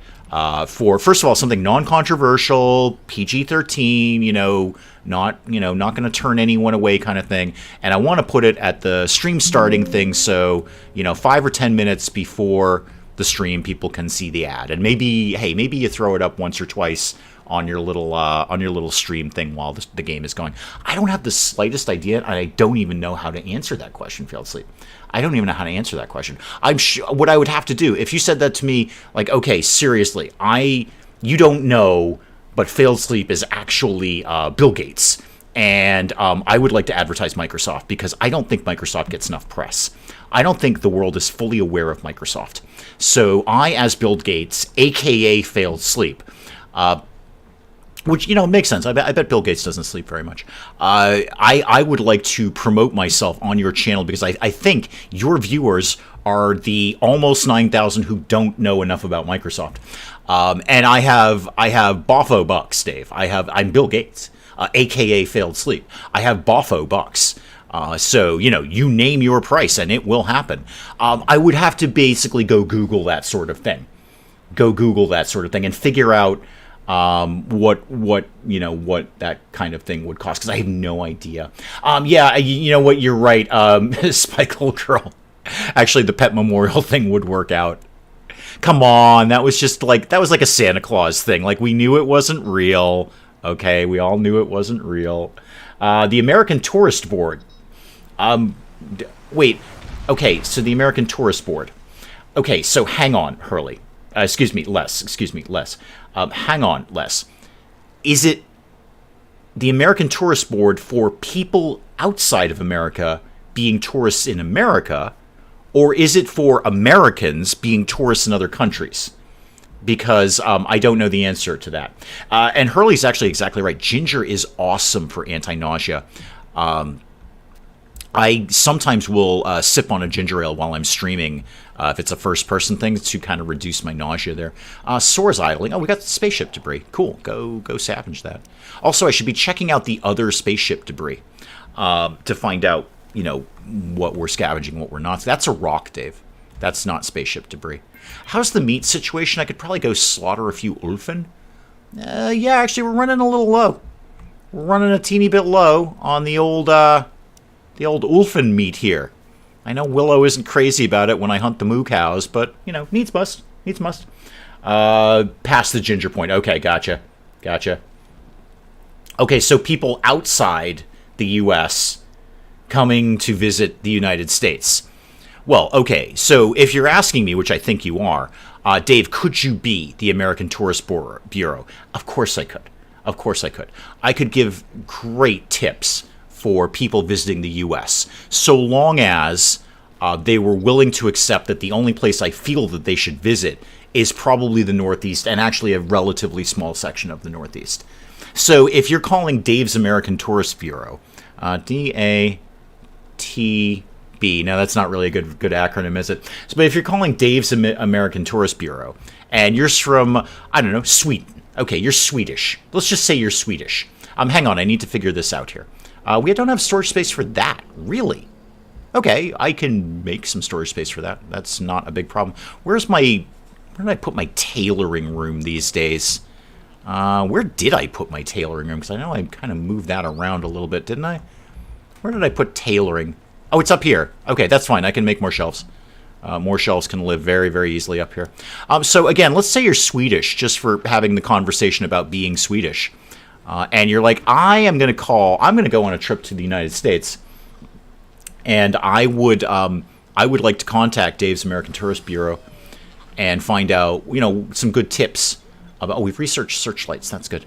for, first of all, something non-controversial, PG-13, not going to turn anyone away kind of thing. And I want to put it at the stream starting thing, so 5 or 10 minutes before the stream, people can see the ad. And maybe you throw it up once or twice on your little stream thing while the game is going. I don't have the slightest idea, and I don't even know how to answer that question, Failed Sleep. I don't even know how to answer that question. I'm sure what I would have to do if you said that to me, like, okay, seriously, you don't know, but Failed Sleep is actually Bill Gates, and I would like to advertise Microsoft because I don't think Microsoft gets enough press. I don't think the world is fully aware of Microsoft. So I, as Bill Gates, aka Failed Sleep, which, makes sense. I bet Bill Gates doesn't sleep very much. I would like to promote myself on your channel because I think your viewers are the almost 9,000 who don't know enough about Microsoft. And I have Boffo bucks, Dave. I'm Bill Gates, aka Failed Sleep. I have Boffo bucks. So, you name your price and it will happen. I would have to basically go Google that sort of thing. And figure out what that kind of thing would cost, because I have no idea. You know what, you're right. Spike Old Girl. Actually, the pet memorial thing would work out. Come on, that was like a Santa Claus thing. Like, we knew it wasn't real. Okay, we all knew it wasn't real. The American Tourist Board. Wait. Okay, so the American Tourist Board. Okay, so hang on, Hurley. Les. Hang on, Les. Is it the American Tourist Board for people outside of America being tourists in America, or is it for Americans being tourists in other countries? Because I don't know the answer to that. And Hurley's actually exactly right. Ginger is awesome for anti-nausea. I sometimes will sip on a ginger ale while I'm streaming, if it's a first-person thing, to kind of reduce my nausea there. Sora's idling. Oh, we got spaceship debris. Cool. Go savage that. Also, I should be checking out the other spaceship debris to find out, what we're scavenging, what we're not. That's a rock, Dave. That's not spaceship debris. How's the meat situation? I could probably go slaughter a few Ulfen. Yeah, actually, we're running a little low. We're running a teeny bit low on the old Ulfen meat here. I know Willow isn't crazy about it when I hunt the moo cows, but, needs must. Past the ginger point. Okay, gotcha. Okay, so people outside the U.S. coming to visit the United States. Well, okay, so if you're asking me, which I think you are, Dave, could you be the American Tourist Bureau? Of course I could. I could give great tips for people visiting the U.S., so long as they were willing to accept that the only place I feel that they should visit is probably the Northeast, and actually a relatively small section of the Northeast. So if you're calling Dave's American Tourist Bureau, DATB, now that's not really a good acronym, is it? So, but if you're calling Dave's American Tourist Bureau, and you're from, I don't know, Sweden. Okay, you're Swedish. Let's just say you're Swedish. Hang on, I need to figure this out here. We don't have storage space for that, really. Okay, I can make some storage space for that. That's not a big problem. Where's my Where did I put my tailoring room these days? Where did I put my tailoring room? Because I know I kind of moved that around a little bit, didn't I? Where did I put tailoring? Oh, it's up here. Okay, that's fine. I can make more shelves. More shelves can live very, very easily up here. So again, let's say you're Swedish, just for having the conversation about being Swedish. And you're like, I'm going to go on a trip to the United States. And I would like to contact Dave's American Tourist Bureau and find out, some good tips about, we've researched searchlights, that's good.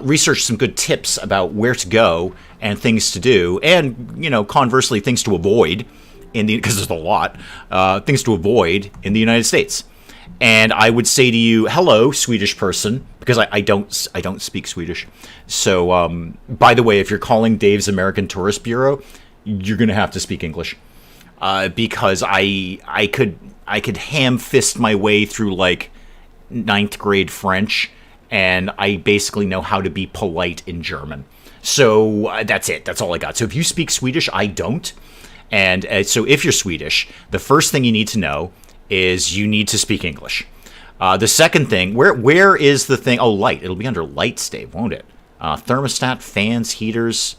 Research some good tips about where to go and things to do, and, conversely, things to avoid, because there's a lot, things to avoid in the United States. And I would say to you, hello, Swedish person, because I don't speak Swedish. So, by the way, if you're calling Dave's American Tourist Bureau, you're going to have to speak English. Because I could ham-fist my way through, like, 9th grade French, and I basically know how to be polite in German. So that's it. That's all I got. So if you speak Swedish, I don't. And so if you're Swedish, the first thing you need to know is you need to speak English. The second thing, where is the thing? Oh, light. It'll be under lights, Dave, won't it? Thermostat, fans, heaters,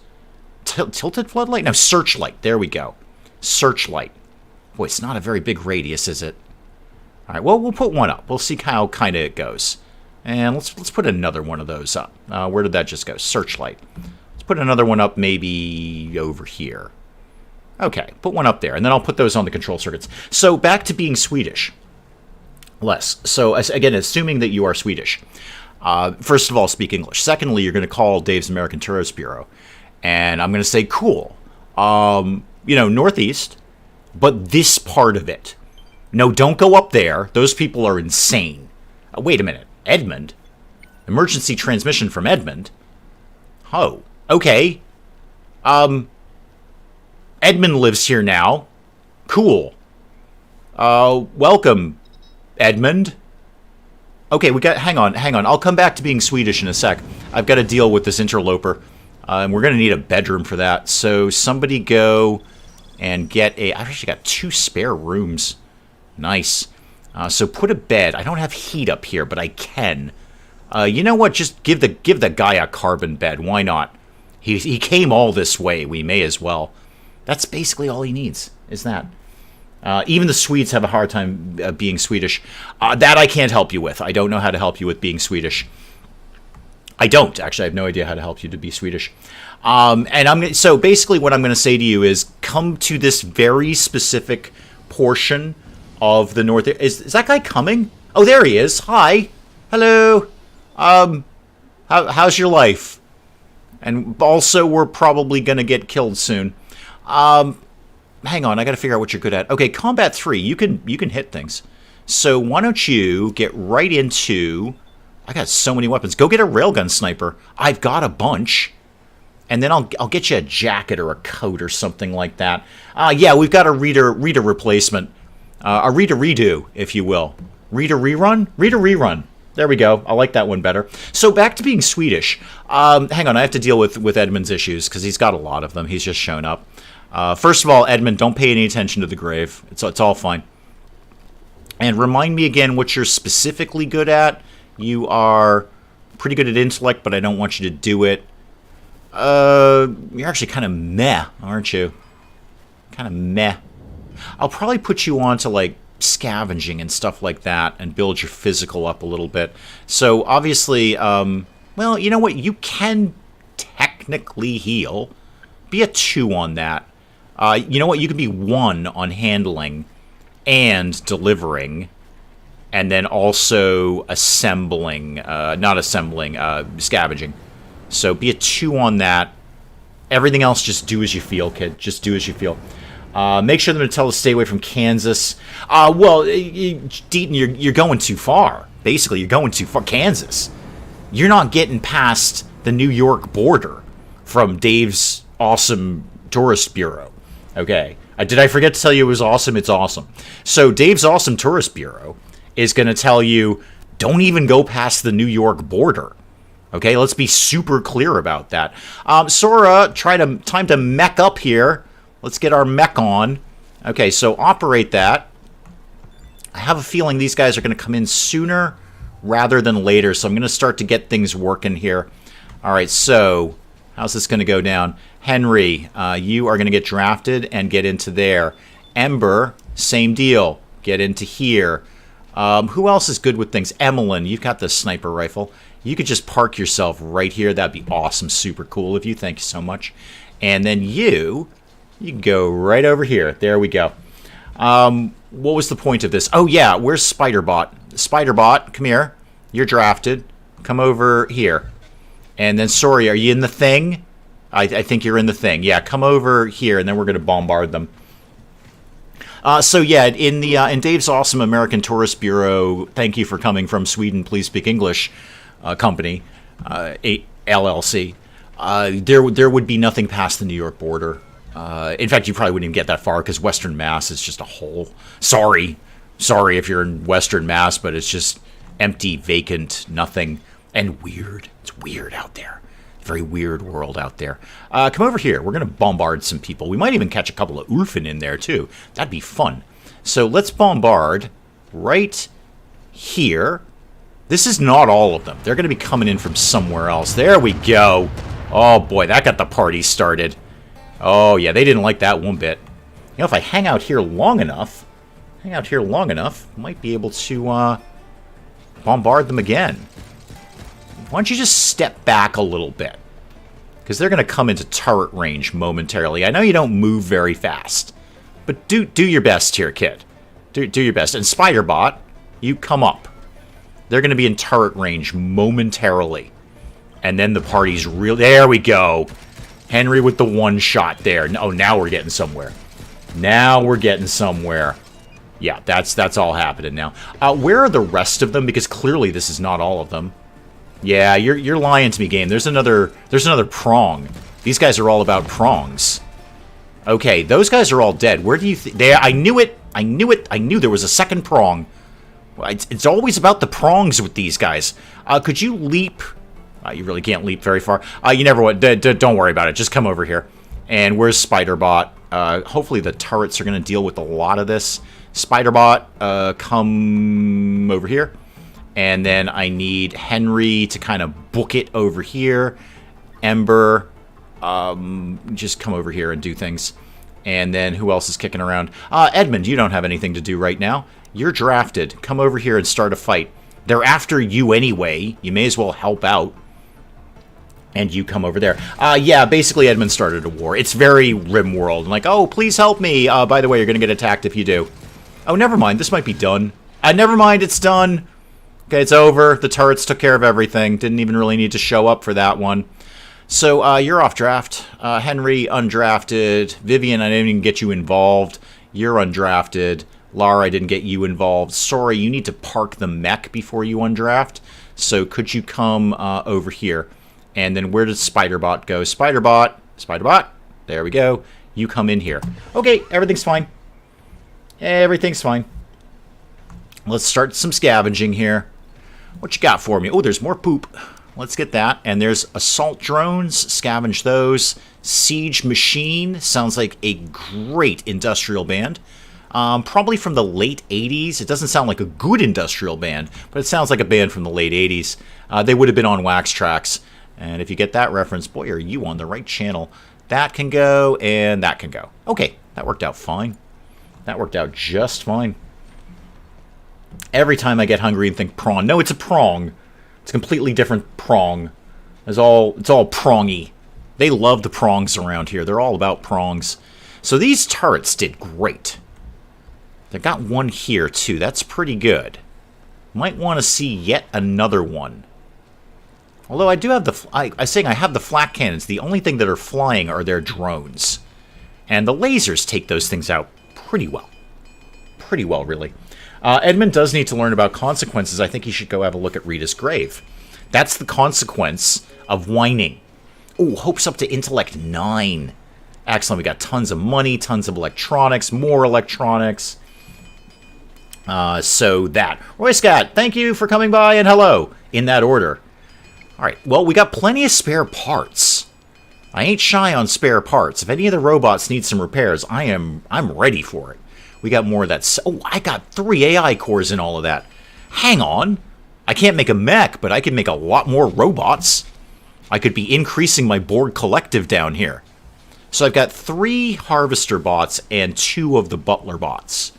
tilted floodlight? No, searchlight. There we go. Searchlight. Boy, it's not a very big radius, is it? All right, well, we'll put one up. We'll see how kind of it goes. And let's put another one of those up. Where did that just go? Searchlight. Let's put another one up maybe over here. Okay, put one up there, and then I'll put those on the control circuits. So back to being Swedish. So again, assuming that you are Swedish. First of all, speak English. Secondly, you're going to call Dave's American Tourist Bureau. And I'm going to say, cool. Northeast, but this part of it. No, don't go up there. Those people are insane. Wait a minute. Edmond? Emergency transmission from Edmond? Oh, okay. Edmond lives here now. Cool. Welcome, Edmond. Okay, hang on. I'll come back to being Swedish in a sec. I've got to deal with this interloper. And we're going to need a bedroom for that. So somebody go and get I've actually got 2 spare rooms. Nice. So put a bed. I don't have heat up here, but I can. You know what? Just give the guy a carbon bed. Why not? He came all this way. We may as well. That's basically all he needs, is that. Even the Swedes have a hard time being Swedish. That I can't help you with. I don't know how to help you with being Swedish. I don't. Actually, I have no idea how to help you to be Swedish. So basically what I'm going to say to you is come to this very specific portion of the north. Is that guy coming? Oh, there he is. Hi. Hello. How's your life? And also, we're probably going to get killed soon. Hang on, I got to figure out what you're good at. Okay, combat 3. You can hit things. So why don't you get right into... I got so many weapons. Go get a railgun sniper. I've got a bunch. And then I'll get you a jacket or a coat or something like that. Yeah, we've got a reader replacement. A reader redo, if you will. Reader rerun? Reader rerun. There we go. I like that one better. So back to being Swedish. Hang on, I have to deal with Edmund's issues because he's got a lot of them. He's just shown up. First of all, Edmund, don't pay any attention to the grave. It's all fine. And remind me again what you're specifically good at. You are pretty good at intellect, but I don't want you to do it. You're actually kind of meh, aren't you? Kind of meh. I'll probably put you on to, like, scavenging and stuff like that and build your physical up a little bit. So, obviously, well, you know what? You can technically heal. Be a 2 on that. You know what? You can be 1 on handling and delivering, and then also assembling, not assembling, scavenging. So be a 2 on that. Everything else, just do as you feel, kid. Just do as you feel. Make sure them to tell us to stay away from Kansas. Well, Deaton, you're going too far. Basically, you're going too far. Kansas. You're not getting past the New York border from Dave's awesome tourist bureau. Okay. Did I forget to tell you it was awesome? It's awesome. So Dave's awesome tourist bureau is going to tell you, don't even go past the New York border. Okay, let's be super clear about that. Sora, time to mech up here. Let's get our mech on. Okay, so operate that. I have a feeling these guys are going to come in sooner rather than later, so I'm going to start to get things working here. All right, so how's this going to go down? Henry, you are going to get drafted and get into there. Ember, same deal. Get into here. Who else is good with things? Emmeline, you've got the sniper rifle. You could just park yourself right here. That'd be awesome, super cool of you. Thank you so much. And then you can go right over here. There we go. What was the point of this? Oh, yeah, where's Spiderbot? Spiderbot, come here. You're drafted. Come over here. And then, sorry, are you in the thing? I think you're in the thing. Yeah, come over here, and then we're going to bombard them. So yeah, in Dave's awesome American Tourist Bureau, thank you for coming from Sweden, please speak English, company, LLC, there would be nothing past the New York border. In fact, you probably wouldn't even get that far because Western Mass is just a hole. Sorry if you're in Western Mass, but it's just empty, vacant, nothing, and weird. It's weird out there. Very weird world out there. Come over here. We're going to bombard some people. We might even catch a couple of Ulfen in there, too. That'd be fun. So let's bombard right here. This is not all of them. They're going to be coming in from somewhere else. There we go. Oh, boy, that got the party started. Oh, yeah, they didn't like that one bit. You know, if I hang out here long enough, might be able to bombard them again. Why don't you just step back a little bit? Because they're going to come into turret range momentarily. I know you don't move very fast, but do your best here, kid. Do your best. And Spiderbot, you come up. They're going to be in turret range momentarily. And then the party's real. There we go. Henry with the one shot there. Oh, now we're getting somewhere. Now we're getting somewhere. Yeah, that's all happening now. Where are the rest of them? Because clearly this is not all of them. Yeah, you're lying to me, game. There's another prong. These guys are all about prongs. Okay, those guys are all dead. Where do you think they? I knew it. I knew there was a second prong. It's always about the prongs with these guys. Could you leap? You really can't leap very far. You never would. Don't worry about it. Just come over here. And where's Spiderbot? Hopefully the turrets are going to deal with a lot of this. Spiderbot, come over here. And then I need Henry to kind of book it over here. Ember, just come over here and do things. And then who else is kicking around? Edmund, you don't have anything to do right now. You're drafted. Come over here and start a fight. They're after you anyway. You may as well help out. And you come over there. Yeah, basically Edmund started a war. It's very RimWorld. Like, oh, please help me. By the way, you're going to get attacked if you do. Oh, never mind. This might be done. Never mind. It's done. Okay, it's over. The turrets took care of everything. Didn't even really need to show up for that one. So, you're off draft. Henry, undrafted. Vivian, I didn't even get you involved. You're undrafted. Lara, I didn't get you involved. Sorry, you need to park the mech before you undraft. So, could you come over here? And then where does Spiderbot go? Spiderbot. There we go. You come in here. Okay, everything's fine. Everything's fine. Let's start some scavenging here. What you got for me? Oh, there's more poop. Let's get that. And there's assault drones. Scavenge those. Siege machine. Sounds like a great industrial band. Probably from the late 80s. It doesn't sound like a good industrial band, but it sounds like a band from the late 80s. They would have been on Wax Trax. And if you get that reference, boy, are you on the right channel. That can go, and that can go. Okay, that worked out fine. That worked out just fine. Every time I get hungry and think prawn. No, it's a prong. It's a completely different prong. It's all prongy. They love the prongs around here. They're all about prongs. So these turrets did great. They've got one here, too. That's pretty good. Might want to see yet another one. Although I do have the... I saying I have the flak cannons. The only thing that are flying are their drones. And the lasers take those things out pretty well. Pretty well, really. Edmund does need to learn about consequences. I think he should go have a look at Rita's grave. That's the consequence of whining. Oh, hopes up to intellect 9. Excellent. We got tons of money, tons of electronics, more electronics. So that. Roy Scott, thank you for coming by, and hello. In that order. All right. Well, we got plenty of spare parts. I ain't shy on spare parts. If any of the robots need some repairs, I'm ready for it. We got more of that. Oh, I got 3 AI cores in all of that. Hang on. I can't make a mech, but I can make a lot more robots. I could be increasing my Borg collective down here. So I've got 3 harvester bots and 2 of the butler bots.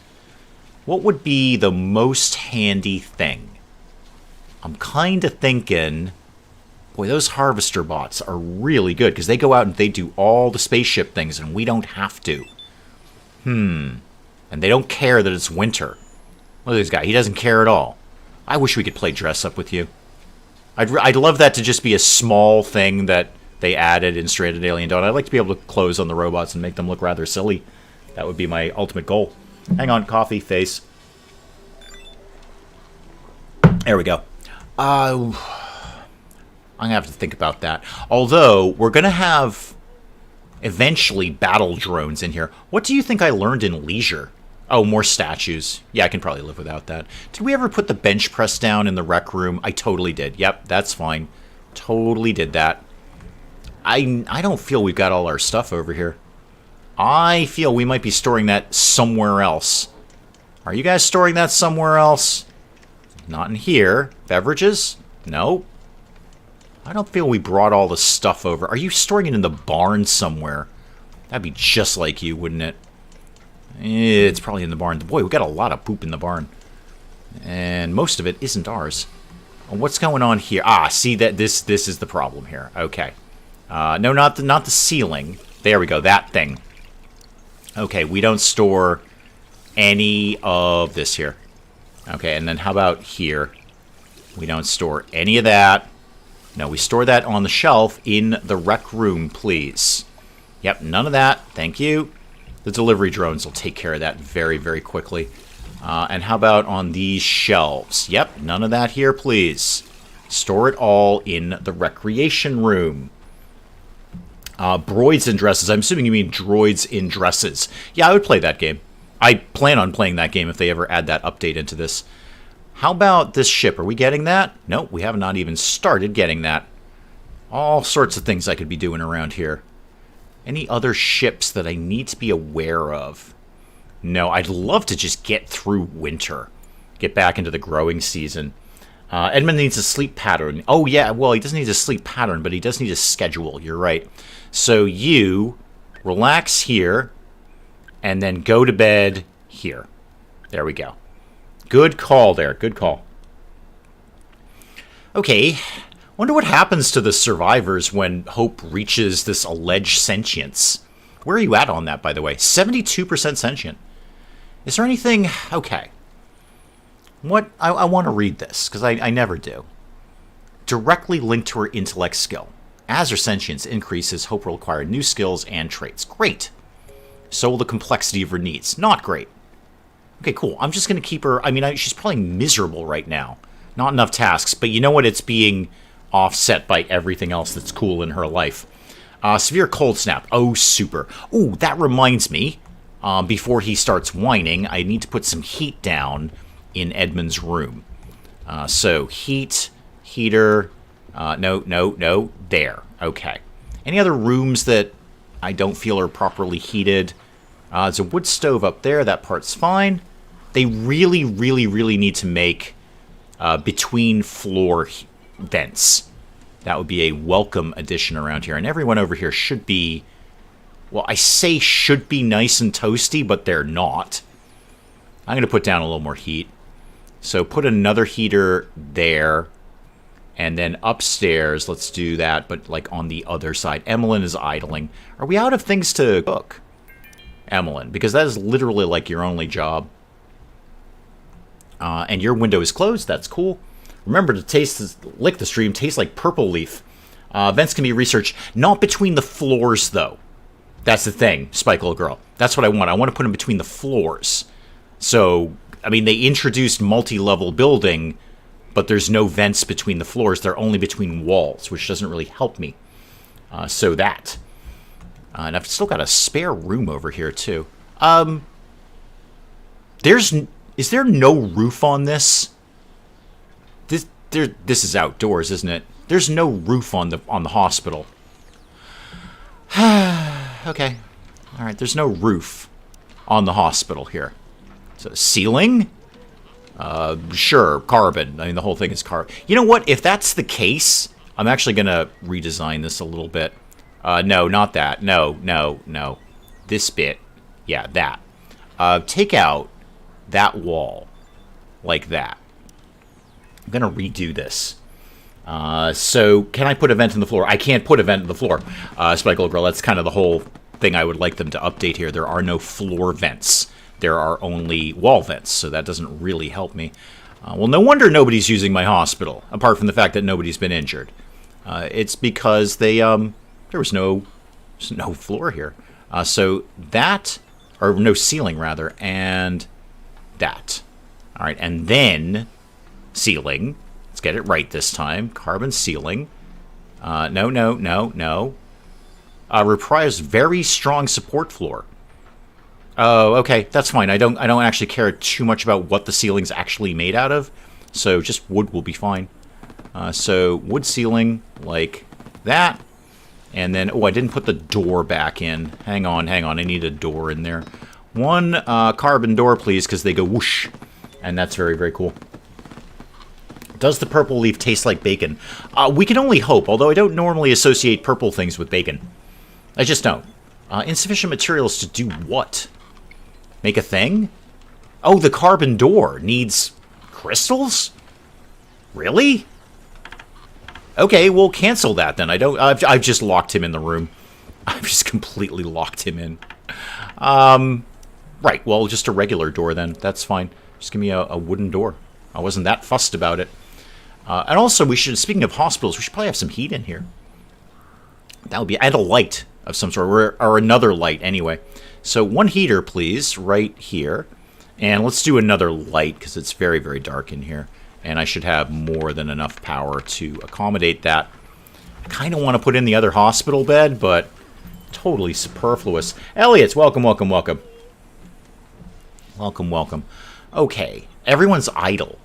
What would be the most handy thing? I'm kind of thinking... Boy, those harvester bots are really good, because they go out and they do all the spaceship things, and we don't have to. And they don't care that it's winter. Look at this guy. He doesn't care at all. I wish we could play dress up with you. I'd love that to just be a small thing that they added in Stranded Alien Dawn. I'd like to be able to close on the robots and make them look rather silly. That would be my ultimate goal. Hang on, coffee, face. There we go. I'm going to have to think about that. Although, we're going to have, eventually, battle drones in here. What do you think I learned in Leisure? Oh, more statues. Yeah, I can probably live without that. Did we ever put the bench press down in the rec room? I totally did. Yep, that's fine. Totally did that. I don't feel we've got all our stuff over here. I feel we might be storing that somewhere else. Are you guys storing that somewhere else? Not in here. Beverages? No. I don't feel we brought all the stuff over. Are you storing it in the barn somewhere? That'd be just like you, wouldn't it? It's probably in the barn. Boy, we got a lot of poop in the barn. And most of it isn't ours. What's going on here? Ah, see, that this is the problem here. Okay. No, not the ceiling. There we go, that thing. Okay, we don't store any of this here. Okay, and then how about here? We don't store any of that. No, we store that on the shelf in the rec room, please. Yep, none of that. Thank you. The delivery drones will take care of that very, very quickly. And how about on these shelves? Yep, none of that here, please. Store it all in the recreation room. Broids in dresses. I'm assuming you mean droids in dresses. Yeah, I would play that game. I plan on playing that game if they ever add that update into this. How about this ship? Are we getting that? Nope, we have not even started getting that. All sorts of things I could be doing around here. Any other ships that I need to be aware of? No, I'd love to just get through winter. Get back into the growing season. Edmund needs a sleep pattern. Oh, yeah, well, he doesn't need a sleep pattern, but he does need a schedule. You're right. So you relax here, and then go to bed here. There we go. Good call there. Good call. Okay. Wonder what happens to the survivors when Hope reaches this alleged sentience. Where are you at on that, by the way? 72% sentient. Is there anything... Okay. What... I want to read this, because I never do. Directly linked to her intellect skill. As her sentience increases, Hope will acquire new skills and traits. Great. So will the complexity of her needs. Not great. Okay, cool. I'm just going to keep her... I mean, she's probably miserable right now. Not enough tasks, but you know what? It's being offset by everything else that's cool in her life. Severe cold snap. Oh, super. Ooh, that reminds me. Before he starts whining, I need to put some heat down in Edmund's room. So, heater... No. There. Okay. Any other rooms that I don't feel are properly heated? There's a wood stove up there. That part's fine. They really, really, really need to make between floor vents. That would be a welcome addition around here. And everyone over here should be... Well, I say should be nice and toasty, but they're not. I'm going to put down a little more heat. So put another heater there. And then upstairs, let's do that, but like on the other side. Emmeline is idling. Are we out of things to cook? Emmeline, because that is literally like your only job. And your window is closed. That's cool. Remember to lick the stream. Tastes like purple leaf. Vents can be researched. Not between the floors, though. That's the thing, Spike Little Girl. That's what I want. I want to put them between the floors. So, I mean, they introduced multi-level building, but there's no vents between the floors. They're only between walls, which doesn't really help me. So that. And I've still got a spare room over here, too. Is there no roof on this? This is outdoors, isn't it? There's no roof on the hospital. Okay. All right, there's no roof on the hospital here. So ceiling? Sure, carbon. I mean, the whole thing is carbon. You know what? If that's the case, I'm actually going to redesign this a little bit. No, not that. No, no, no. This bit. Yeah, that. Take out that wall. Like that. I'm going to redo this. So, can I put a vent in the floor? I can't put a vent in the floor. Speckled Girl, that's kind of the whole thing I would like them to update here. There are no floor vents. There are only wall vents, so that doesn't really help me. Well, no wonder nobody's using my hospital, apart from the fact that nobody's been injured. It's because they, there was no floor here. So that, or no ceiling rather, and that. All right, and then ceiling. Let's get it right this time. Carbon ceiling. No. Requires very strong support floor. Oh, okay, that's fine. I don't actually care too much about what the ceiling's actually made out of, so just wood will be fine. So wood ceiling like that, and then I didn't put the door back in. Hang on. I need a door in there. One carbon door, please, because they go whoosh, and that's very, very cool. Does the purple leaf taste like bacon? We can only hope, although I don't normally associate purple things with bacon. I just don't. Insufficient materials to do what? Make a thing? Oh, the carbon door needs crystals? Really? Okay, we'll cancel that then. I've just locked him in the room. I've just completely locked him in. Right, well, just a regular door then. That's fine. Just give me a wooden door. I wasn't that fussed about it. And also, we should, speaking of hospitals, we should probably have some heat in here. That would be, and a light of some sort, or another light anyway. So one heater, please, right here. And let's do another light, because it's very, very dark in here. And I should have more than enough power to accommodate that. I kind of want to put in the other hospital bed, but totally superfluous. Elliot, welcome. Welcome. Okay, everyone's idle.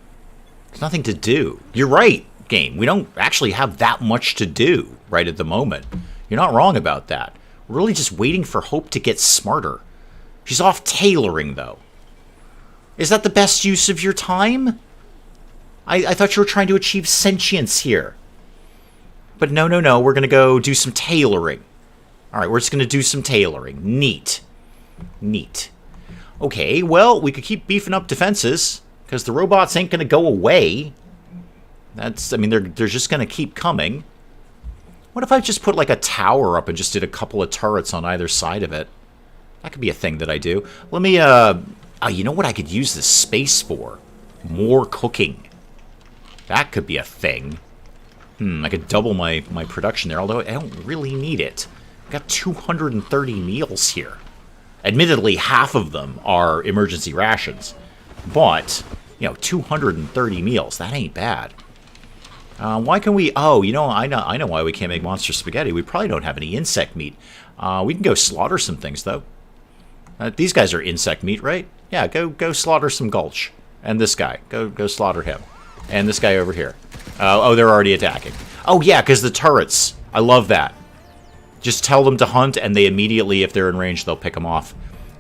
There's nothing to do. You're right, game. We don't actually have that much to do right at the moment. You're not wrong about that. We're really just waiting for Hope to get smarter. She's off tailoring, though. Is that the best use of your time? I thought you were trying to achieve sentience here. But no. We're going to go do some tailoring. All right, we're just going to do some tailoring. Neat. Okay, well, we could keep beefing up defenses, because the robots ain't going to go away. They're just going to keep coming. What if I just put like a tower up and just did a couple of turrets on either side of it? That could be a thing that I do. Let me, you know what I could use this space for? More cooking. That could be a thing. I could double my production there, although I don't really need it. I've got 230 meals here. Admittedly, half of them are emergency rations. But, 230 meals, that ain't bad. Why can we... Oh, I know why we can't make monster spaghetti. We probably don't have any insect meat. We can go slaughter some things, though. These guys are insect meat, right? Yeah, go slaughter some Gulch. And this guy. Go slaughter him. And this guy over here. Oh, they're already attacking. Oh, yeah, because the turrets. I love that. Just tell them to hunt, and they immediately, if they're in range, they'll pick them off.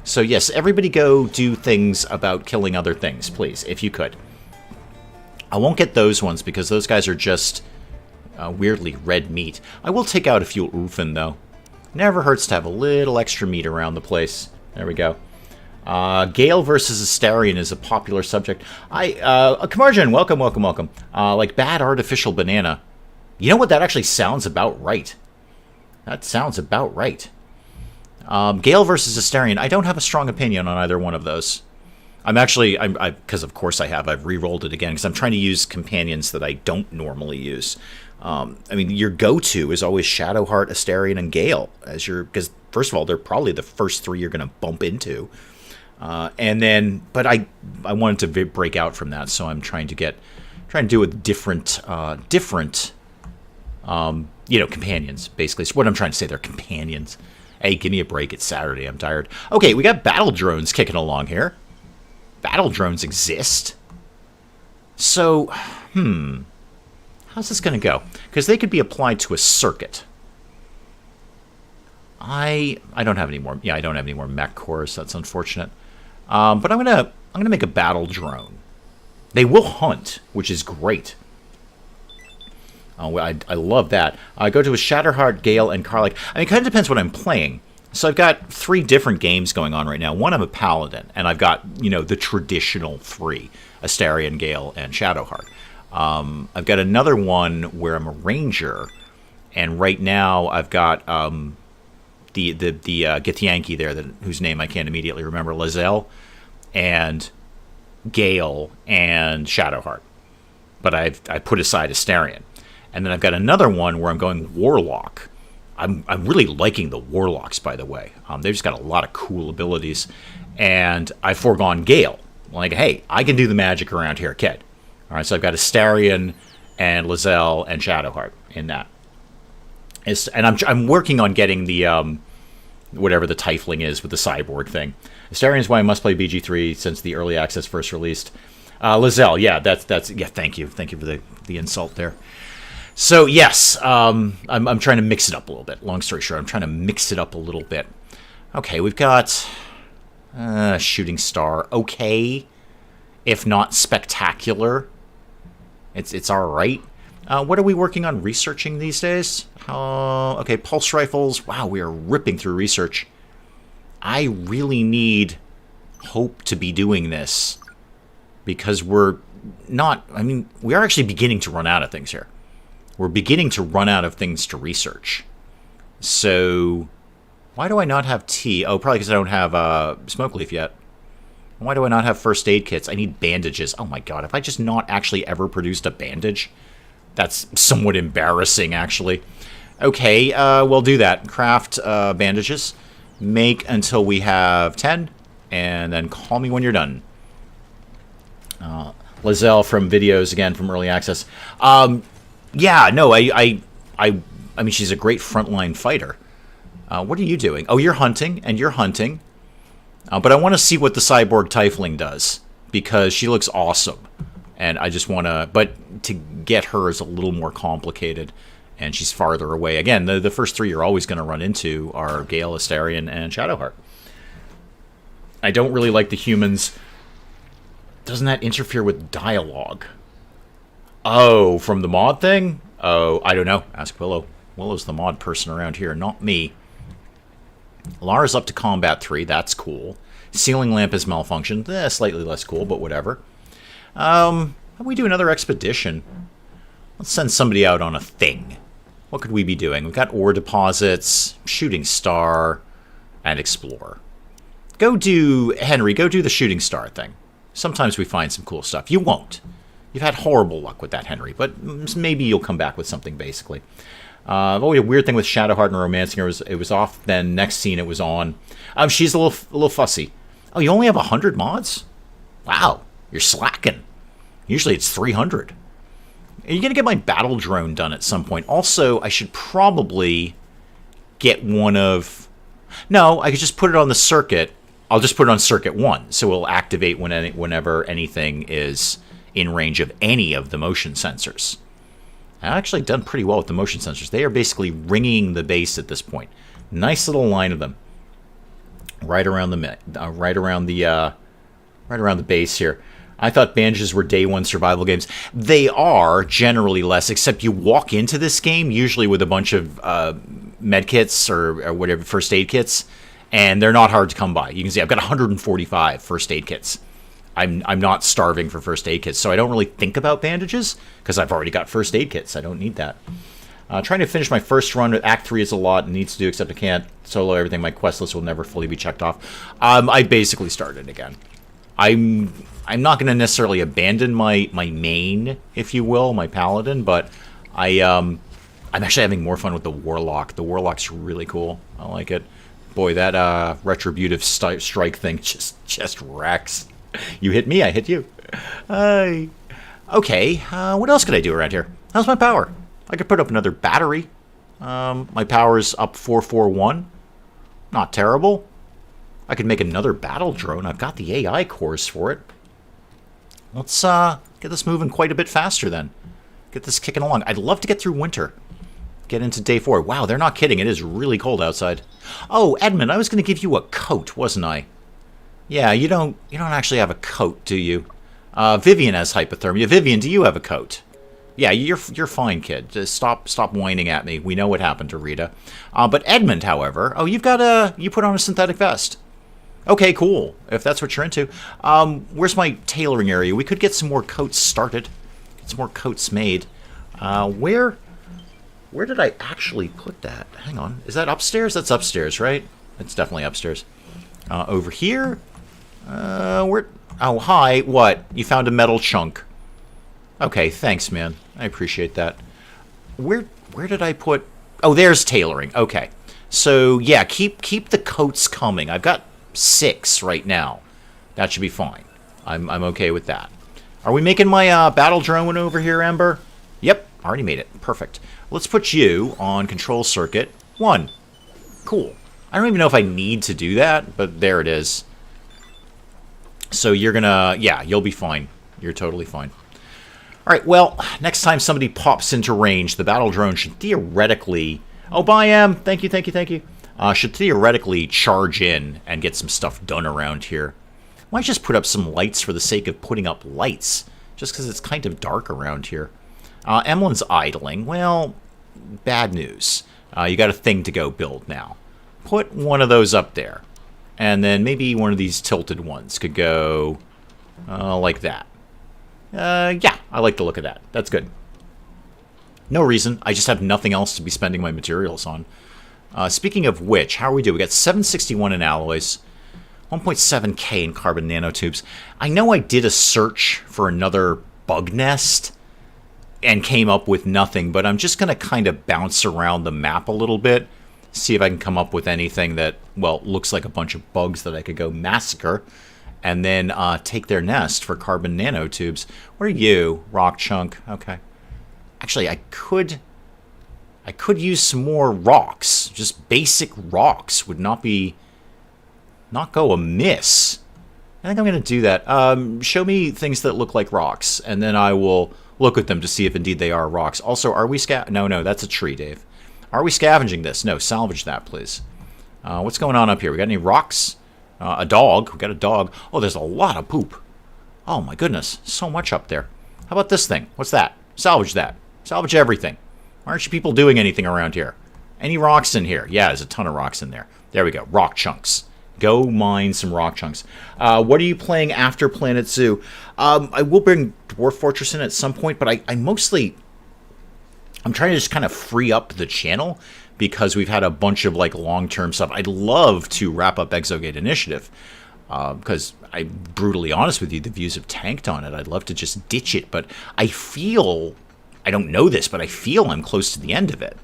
So, yes, everybody go do things about killing other things, please, if you could. I won't get those ones, because those guys are just weirdly red meat. I will take out a few Ulfen, though. Never hurts to have a little extra meat around the place. There we go. Gale versus Astarion is a popular subject. Kamarjan, welcome. Like bad artificial banana. You know what? That actually sounds about right. Gale versus Astarion. I don't have a strong opinion on either one of those. Because of course I have. I've re-rolled it again because I'm trying to use companions that I don't normally use. Your go-to is always Shadowheart, Astarion, and Gale because first of all, they're probably the first three you're going to bump into. But I wanted to break out from that, so I'm trying to do with different companions, basically. So what I'm trying to say, they're companions. Hey, give me a break. It's Saturday. I'm tired. Okay, we got battle drones kicking along here. Battle drones exist. So, how's this going to go? Because they could be applied to a circuit. I don't have any more. Yeah, I don't have any more mech cores. That's unfortunate. But I'm I'm going to make a battle drone. They will hunt, which is great. Oh, I love that. I go to a Shatterheart, Gale, and Karlach. I mean, it kind of depends what I'm playing. So I've got 3 different games going on right now. One, I'm a Paladin, and I've got, you know, the traditional 3, Astarion, Gale, and Shadowheart. I've got another one where I'm a Ranger, and right now I've got the Githyanki there, whose name I can't immediately remember, Lae'zel, and Gale, and Shadowheart. But I put aside Astarion. And then I've got another one where I'm going Warlock. I'm really liking the Warlocks, by the way. They've just got a lot of cool abilities. And I've foregone Gale. Like, hey, I can do the magic around here, kid. All right, so I've got Astarion and Lae'zel and Shadowheart in that. And I'm working on getting the whatever the Tiefling is with the cyborg thing. Astarion is why I must play BG3 since the early access first released. Lae'zel, yeah, that's yeah. Thank you for the insult there. So yes, I'm trying to mix it up a little bit. Long story short, I'm trying to mix it up a little bit. Okay, we've got Shooting Star. Okay, if not spectacular, it's all right. What are we working on researching these days? Okay, pulse rifles. Wow, we are ripping through research. I really need hope to be doing this because we're not. I mean, we are actually beginning to run out of things here. We're beginning to run out of things to research. So, why do I not have tea? Oh, probably because I don't have smoke leaf yet. Why do I not have first aid kits? I need bandages. Oh my god, have I just not actually ever produced a bandage? That's somewhat embarrassing, actually. Okay, we'll do that. Craft bandages. Make until we have 10, and then call me when you're done. Lae'zel from videos, again, from early access. Yeah, no, I mean, she's a great frontline fighter. What are you doing? Oh, you're hunting, and you're hunting. But I want to see what the cyborg Tiefling does, because she looks awesome. And I just want to... But to get her is a little more complicated, and she's farther away. Again, the first 3 you're always going to run into are Gale, Astarion, and Shadowheart. I don't really like the humans. Doesn't that interfere with dialogue? Oh, from the mod thing? Oh, I don't know. Ask Willow. Willow's the mod person around here, not me. Lara's up to Combat 3. That's cool. Ceiling lamp is malfunctioned. Slightly less cool, but whatever. How about we do another expedition? Let's send somebody out on a thing. What could we be doing? We've got ore deposits, Shooting Star, and Explore. Henry, go do the Shooting Star thing. Sometimes we find some cool stuff. You won't. You've had horrible luck with that, Henry, but maybe you'll come back with something, basically. A weird thing with Shadowheart and Romancing her was it was off, then next scene it was on. She's a little fussy. Oh, you only have 100 mods? Wow, you're slacking. Usually it's 300. Are you going to get my battle drone done at some point? Also, I should probably get one of... No, I could just put it on the circuit. I'll just put it on circuit 1, so it'll activate whenever anything is in range of any of the motion sensors. I've actually done pretty well with the motion sensors. They are basically ringing the base at this point. Nice little line of them, right around the base here. I thought bandages were day 1 survival games. They are generally less, except you walk into this game usually with a bunch of med kits or whatever, first aid kits, and they're not hard to come by. You can see I've got 145 first aid kits. I'm not starving for first aid kits, so I don't really think about bandages because I've already got first aid kits. I don't need that. Trying to finish my first run with Act 3 is a lot and needs to do, except I can't solo everything. My quest list will never fully be checked off. I basically started again. I'm not going to necessarily abandon my main, if you will, my paladin, but I'm actually having more fun with the warlock. The warlock's really cool. I like it. Boy, that retributive strike thing just wrecks. You hit me, I hit you. Okay, what else could I do around here? How's my power? I could put up another battery. My power's up 441. Not terrible. I could make another battle drone. I've got the AI cores for it. Let's get this moving quite a bit faster then. Get this kicking along. I'd love to get through winter. Get into day 4. Wow, they're not kidding. It is really cold outside. Oh, Edmund, I was going to give you a coat, wasn't I? Yeah, you don't actually have a coat, do you? Vivian has hypothermia. Vivian, do you have a coat? Yeah, you're fine, kid. Just stop whining at me. We know what happened to Rita. But Edmund, however, oh, you put on a synthetic vest. Okay, cool. If that's what you're into. Where's my tailoring area? We could get some more coats started. Get some more coats made. Where did I actually put that? Hang on. Is that upstairs? That's upstairs, right? It's definitely upstairs. Over here? Where? Oh, hi. What? You found a metal chunk. Okay, thanks, man. I appreciate that. Where did I put... Oh, there's tailoring. Okay. So, yeah, keep the coats coming. I've got 6 right now. That should be fine. I'm okay with that. Are we making my battle drone over here, Ember? Yep, already made it. Perfect. Let's put you on control circuit 1. Cool. I don't even know if I need to do that, but there it is. So you're gonna... Yeah, you'll be fine. You're totally fine. Alright, well, next time somebody pops into range, the battle drone should theoretically... Oh, bye, Em. Thank you, thank you, thank you. Should theoretically charge in and get some stuff done around here. Might just put up some lights for the sake of putting up lights, just because it's kind of dark around here. Emmeline's idling. Well, bad news. You got a thing to go build now. Put one of those up there. And then maybe one of these tilted ones could go like that. Yeah, I like the look of that. That's good. No reason. I just have nothing else to be spending my materials on. Speaking of which, how are we doing? We got 761 in alloys, 1.7k in carbon nanotubes. I know I did a search for another bug nest and came up with nothing, but I'm just going to kind of bounce around the map a little bit, see if I can come up with anything that, well, looks like a bunch of bugs that I could go massacre, and then take their nest for carbon nanotubes. What are you? Rock chunk. Okay. Actually, I could use some more rocks. Just basic rocks would not go amiss. I think I'm going to do that. Show me things that look like rocks, and then I will look at them to see if indeed they are rocks. Also, are we No, that's a tree, Dave. Are we scavenging this? No, salvage that, please. What's going on up here? We got any rocks? A dog. We got a dog. Oh, there's a lot of poop. Oh, my goodness. So much up there. How about this thing? What's that? Salvage that. Salvage everything. Why aren't you people doing anything around here? Any rocks in here? Yeah, there's a ton of rocks in there. There we go. Rock chunks. Go mine some rock chunks. What are you playing after Planet Zoo? I will bring Dwarf Fortress in at some point, but I'm trying to just kind of free up the channel because we've had a bunch of like long-term stuff. I'd love to wrap up Exogate Initiative because I'm brutally honest with you, the views have tanked on it. I'd love to just ditch it, but I don't know this, but I feel I'm close to the end of it.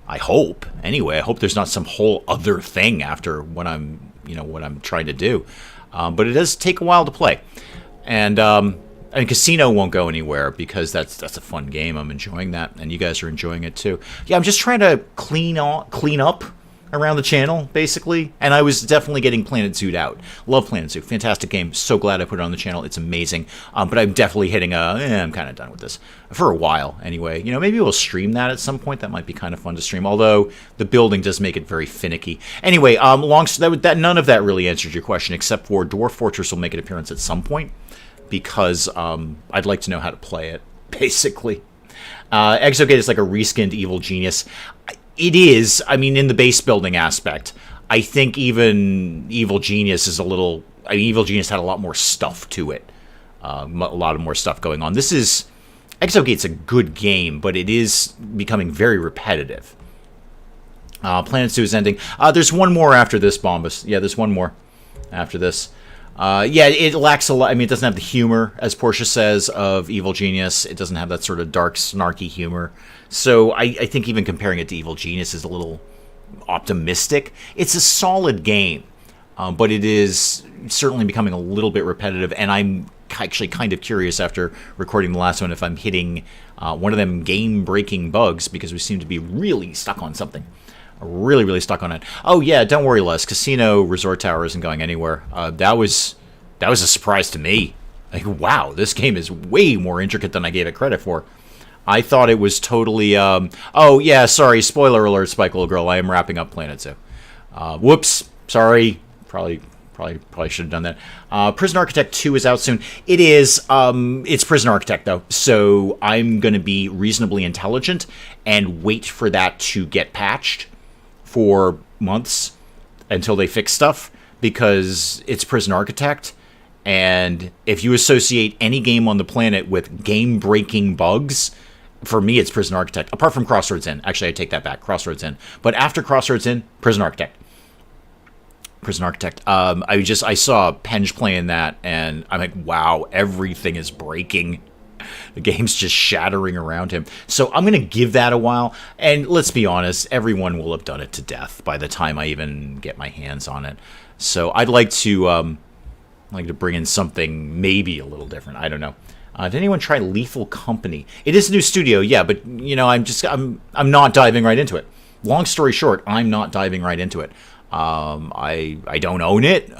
I hope. Anyway, I hope there's not some whole other thing after what I'm trying to do. But it does take a while to play. And Casino won't go anywhere because that's a fun game. I'm enjoying that, and you guys are enjoying it too. Yeah, I'm just trying to clean up around the channel, basically. And I was definitely getting Planet Zoo'd out. Love Planet Zoo. Fantastic game. So glad I put it on the channel. It's amazing. But I'm definitely hitting I'm kind of done with this. For a while, anyway. Maybe we'll stream that at some point. That might be kind of fun to stream. Although, the building does make it very finicky. Anyway, none of that really answered your question, except for Dwarf Fortress will make an appearance at some point. Because I'd like to know how to play it, basically. Exogate is like a reskinned Evil Genius. It is, in the base building aspect. I think even Evil Genius is Evil Genius had a lot more stuff to it. A lot of more stuff going on. Exogate's a good game, but it is becoming very repetitive. Planet Zoo is ending. There's one more after this, Bombus. Yeah, there's one more after this. Yeah, it lacks a lot. It doesn't have the humor, as Portia says, of Evil Genius. It doesn't have that sort of dark, snarky humor. So I think even comparing it to Evil Genius is a little optimistic. It's a solid game, but it is certainly becoming a little bit repetitive, and I'm actually kind of curious after recording the last one if I'm hitting one of them game-breaking bugs, because we seem to be really stuck on something. Really, really stuck on it. Oh, yeah, don't worry, Les. Casino Resort Tower isn't going anywhere. That was a surprise to me. Like, wow, this game is way more intricate than I gave it credit for. I thought it was totally... oh, yeah, sorry. Spoiler alert, Spike Little Girl. I am wrapping up Planet Zoo. Whoops. Sorry. Probably Probably should have done that. Prison Architect 2 is out soon. It is. It's Prison Architect, though. So I'm going to be reasonably intelligent and wait for that to get patched for months until they fix stuff, because it's Prison Architect. And if you associate any game on the planet with game-breaking bugs, for me, it's Prison Architect. Apart from Crossroads Inn. Actually, I take that back. Crossroads Inn. But after Crossroads Inn, Prison Architect. Prison Architect. I saw Penge playing that, and I'm like, wow, everything is breaking. The game's just shattering around him. So I'm going to give that a while. And let's be honest, everyone will have done it to death by the time I even get my hands on it. So I'd like to bring in something maybe a little different. I don't know. Did anyone try Lethal Company? It is a new studio, yeah, but I'm not diving right into it. Long story short, I'm not diving right into it. I don't own it.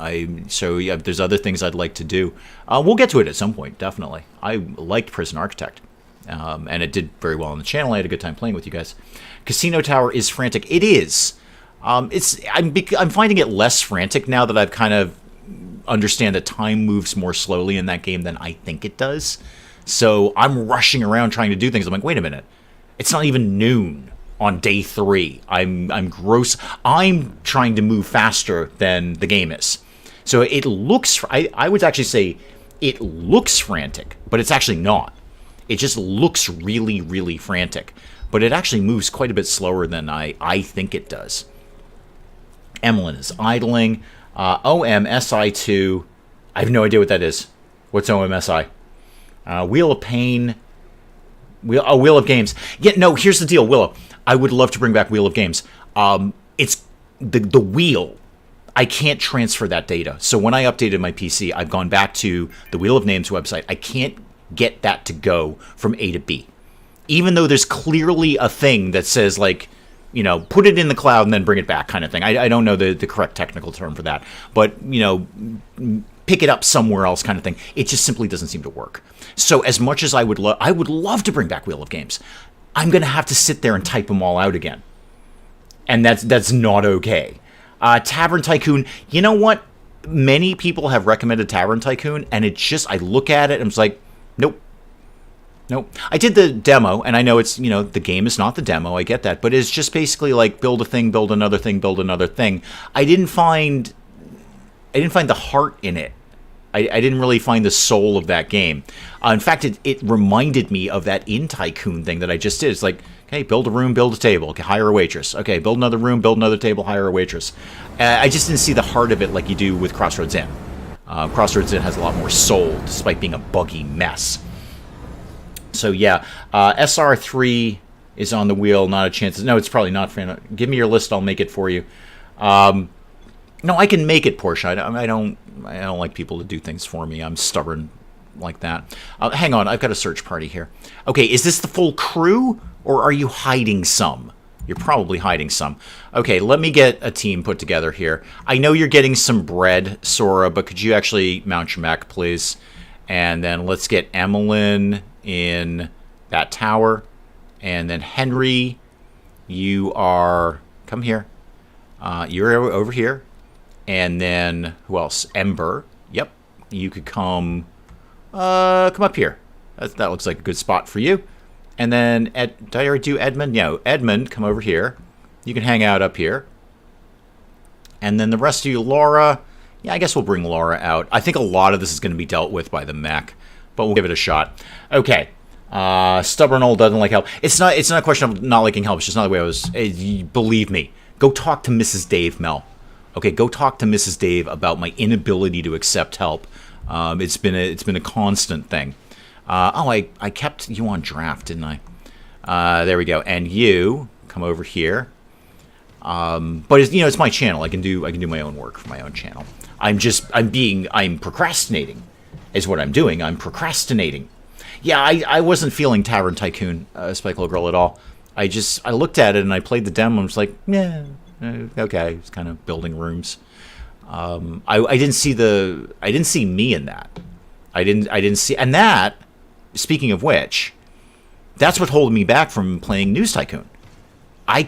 So yeah, there's other things I'd like to do. We'll get to it at some point, definitely. I liked Prison Architect, and it did very well on the channel. I had a good time playing with you guys. Casino Tower is frantic. It is. I'm finding it less frantic now that I've kind of understand that time moves more slowly in that game than I think it does. So I'm rushing around trying to do things. I'm like, wait a minute, it's not even noon on day 3. I'm gross. I'm trying to move faster than the game is. So it looks, I would actually say it looks frantic, but it's actually not. It just looks really, really frantic. But it actually moves quite a bit slower than I think it does. Emlyn is idling. OMSI2. I have no idea what that is. What's OMSI? Wheel of Pain. Wheel of Games. Yeah, no, here's the deal, Willow. I would love to bring back Wheel of Games. It's the wheel. I can't transfer that data. So when I updated my PC, I've gone back to the Wheel of Names website. I can't get that to go from A to B. Even though there's clearly a thing that says, like, put it in the cloud and then bring it back kind of thing. I don't know the correct technical term for that. But, pick it up somewhere else kind of thing. It just simply doesn't seem to work. So as much as I would love to bring back Wheel of Games, I'm going to have to sit there and type them all out again. And that's not okay. Tavern Tycoon, you know what? Many people have recommended Tavern Tycoon, and I look at it and it's like, nope. I did the demo, and I know it's, the game is not the demo, I get that, but it's just basically like build a thing, build another thing, build another thing. I didn't find the heart in it. I didn't really find the soul of that game. In fact, it reminded me of that Inn Tycoon thing that I just did. It's like, okay, build a room, build a table, okay, hire a waitress. Okay, build another room, build another table, hire a waitress. I just didn't see the heart of it like you do with Crossroads Inn. Crossroads Inn has a lot more soul, despite being a buggy mess. So yeah, SR3 is on the wheel. Not a chance. No, it's probably not. Give me your list. I'll make it for you. No, I can make it, Portia. I don't like people to do things for me. I'm stubborn like that. Hang on, I've got a search party here. Okay, is this the full crew, or are you hiding some? You're probably hiding some. Okay, let me get a team put together here. I know you're getting some bread, Sora, but could you actually mount your mech, please? And then let's get Emlyn in that tower. And then Henry, you are... Come here. You're over here. And then, who else? Ember. Yep. You could come up here. That looks like a good spot for you. And then, did I already do Edmund? No, Edmund, come over here. You can hang out up here. And then the rest of you, Laura. Yeah, I guess we'll bring Laura out. I think a lot of this is going to be dealt with by the mech, but we'll give it a shot. Okay. Stubborn old doesn't like help. It's not a question of not liking help. It's just not the way I was. Believe me. Go talk to Mrs. Dave, Mel. Okay, go talk to Mrs. Dave about my inability to accept help. It's been a constant thing. I kept you on draft, didn't I? There we go. And you come over here. But it's my channel. I can do my own work for my own channel. I'm procrastinating, is what I'm doing. I'm procrastinating. Yeah, I wasn't feeling Tavern Tycoon, Spike Girl, at all. I looked at it and I played the demo and was like, yeah, okay. It's kind of building rooms. I didn't see me in that. I didn't see, and that, speaking of which, that's what holding me back from playing News Tycoon. I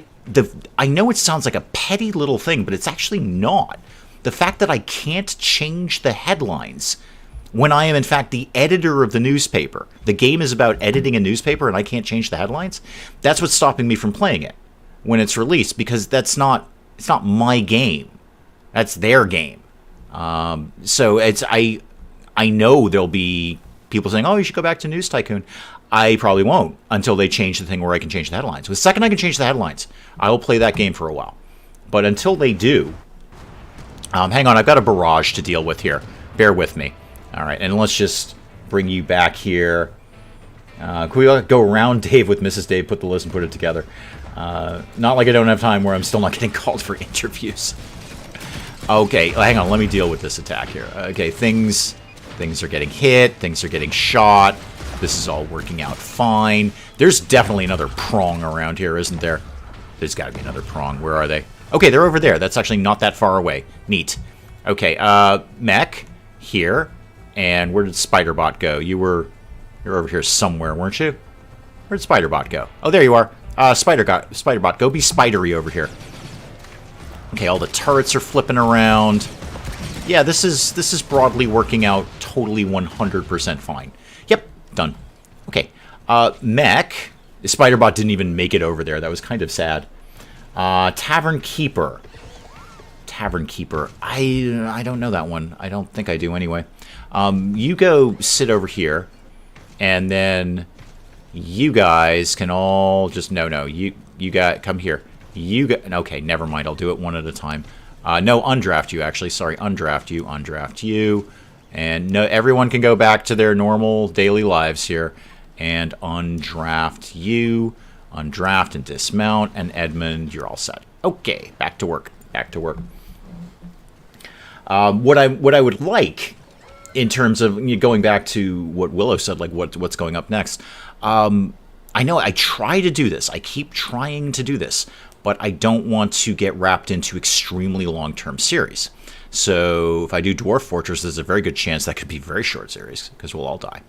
know it sounds like a petty little thing, but it's actually not. the fact that I can't change the headlines when I am, in fact, the editor of the newspaper. The game is about editing a newspaper, and I can't change the headlines. That's what's stopping me from playing it when it's released, because it's not my game. That's their game. So I know there'll be people saying, "Oh, you should go back to News Tycoon." I probably won't until they change the thing where I can change the headlines. The second I can change the headlines, I will play that game for a while. But until they do, hang on, I've got a barrage to deal with here. Bear with me. All right, and let's just bring you back here. Can we go around Dave with Mrs. Dave, put the list and put it together? Not like I don't have time where I'm still not getting called for interviews. Okay, hang on, let me deal with this attack here. Okay, things are getting hit, things are getting shot. This is all working out fine. There's definitely another prong around here, isn't there? There's got to be another prong. Where are they? Okay, they're over there. That's actually not that far away. Neat. Okay, mech here. And where did Spiderbot go? You're over here somewhere, weren't you? Where did Spiderbot go? Oh, there you are. Spiderbot, go be spidery over here. Okay, all the turrets are flipping around. Yeah, this is broadly working out totally 100% fine. Yep, done. Okay, mech. The Spiderbot didn't even make it over there. That was kind of sad. Tavern Keeper. Tavern Keeper. I don't know that one. I don't think I do anyway. You go sit over here, and then you guys can all just no. You got come here. You got okay. Never mind. I'll do it one at a time. No, undraft you actually. Sorry, undraft you, and no. Everyone can go back to their normal daily lives here, and undraft you, undraft and dismount, and Edmund, you're all set. Okay, back to work. Back to work. What I would like, in terms of going back to what Willow said, like what's going up next. I know I try to do this. I keep trying to do this, but I don't want to get wrapped into extremely long-term series. So if I do Dwarf Fortress, there's a very good chance that could be a very short series because we'll all die.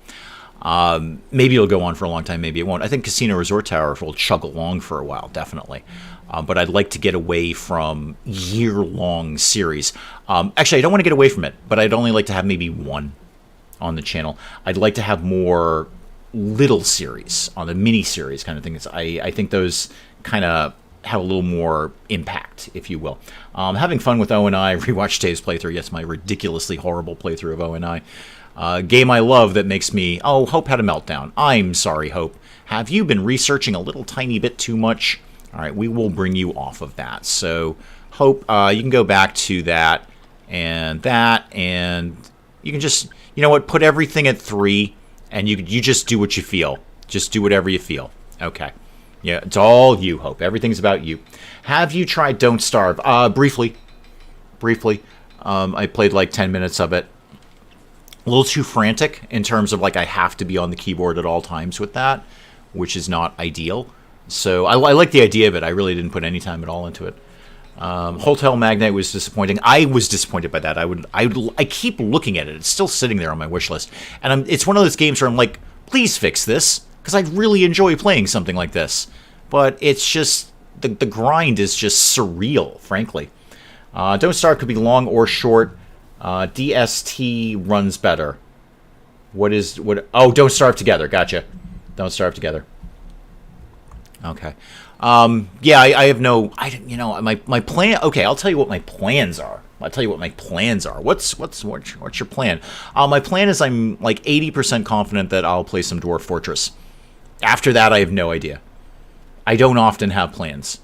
Maybe it'll go on for a long time. Maybe it won't. I think Casino Resort Tower will chug along for a while, definitely. But I'd like to get away from year-long series. Actually, I don't want to get away from it, but I'd only like to have maybe one on the channel. I'd like to have more little series on the mini-series kind of things. I think those kind of have a little more impact, if you will. Having fun with ONI, rewatched Dave's playthrough. Yes, my ridiculously horrible playthrough of ONI. Game I love that makes me... Oh, Hope had a meltdown. I'm sorry, Hope. Have you been researching a little tiny bit too much? All right, we will bring you off of that. So, Hope, you can go back to that, and you can just, you know what, put everything at 3, and you just do what you feel. Just do whatever you feel. Okay. Yeah, it's all you, Hope. Everything's about you. Have you tried Don't Starve? Briefly. I played like 10 minutes of it. A little too frantic in terms of like I have to be on the keyboard at all times with that, which is not ideal. So I like the idea of it. I really didn't put any time at all into it. Hotel Magnate was disappointing. I was disappointed by that. I keep looking at it. It's still sitting there on my wish list, and it's one of those games where I'm like, please fix this, because I really enjoy playing something like this. But it's just the grind is just surreal, frankly. Don't Starve could be long or short. DST runs better. What? Oh, Don't Starve Together. Gotcha. Don't Starve Together. Okay. Yeah, I have no... my plan... Okay, I'll tell you what my plans are. What's your plan? My plan is I'm like 80% confident that I'll play some Dwarf Fortress. After that, I have no idea. I don't often have plans.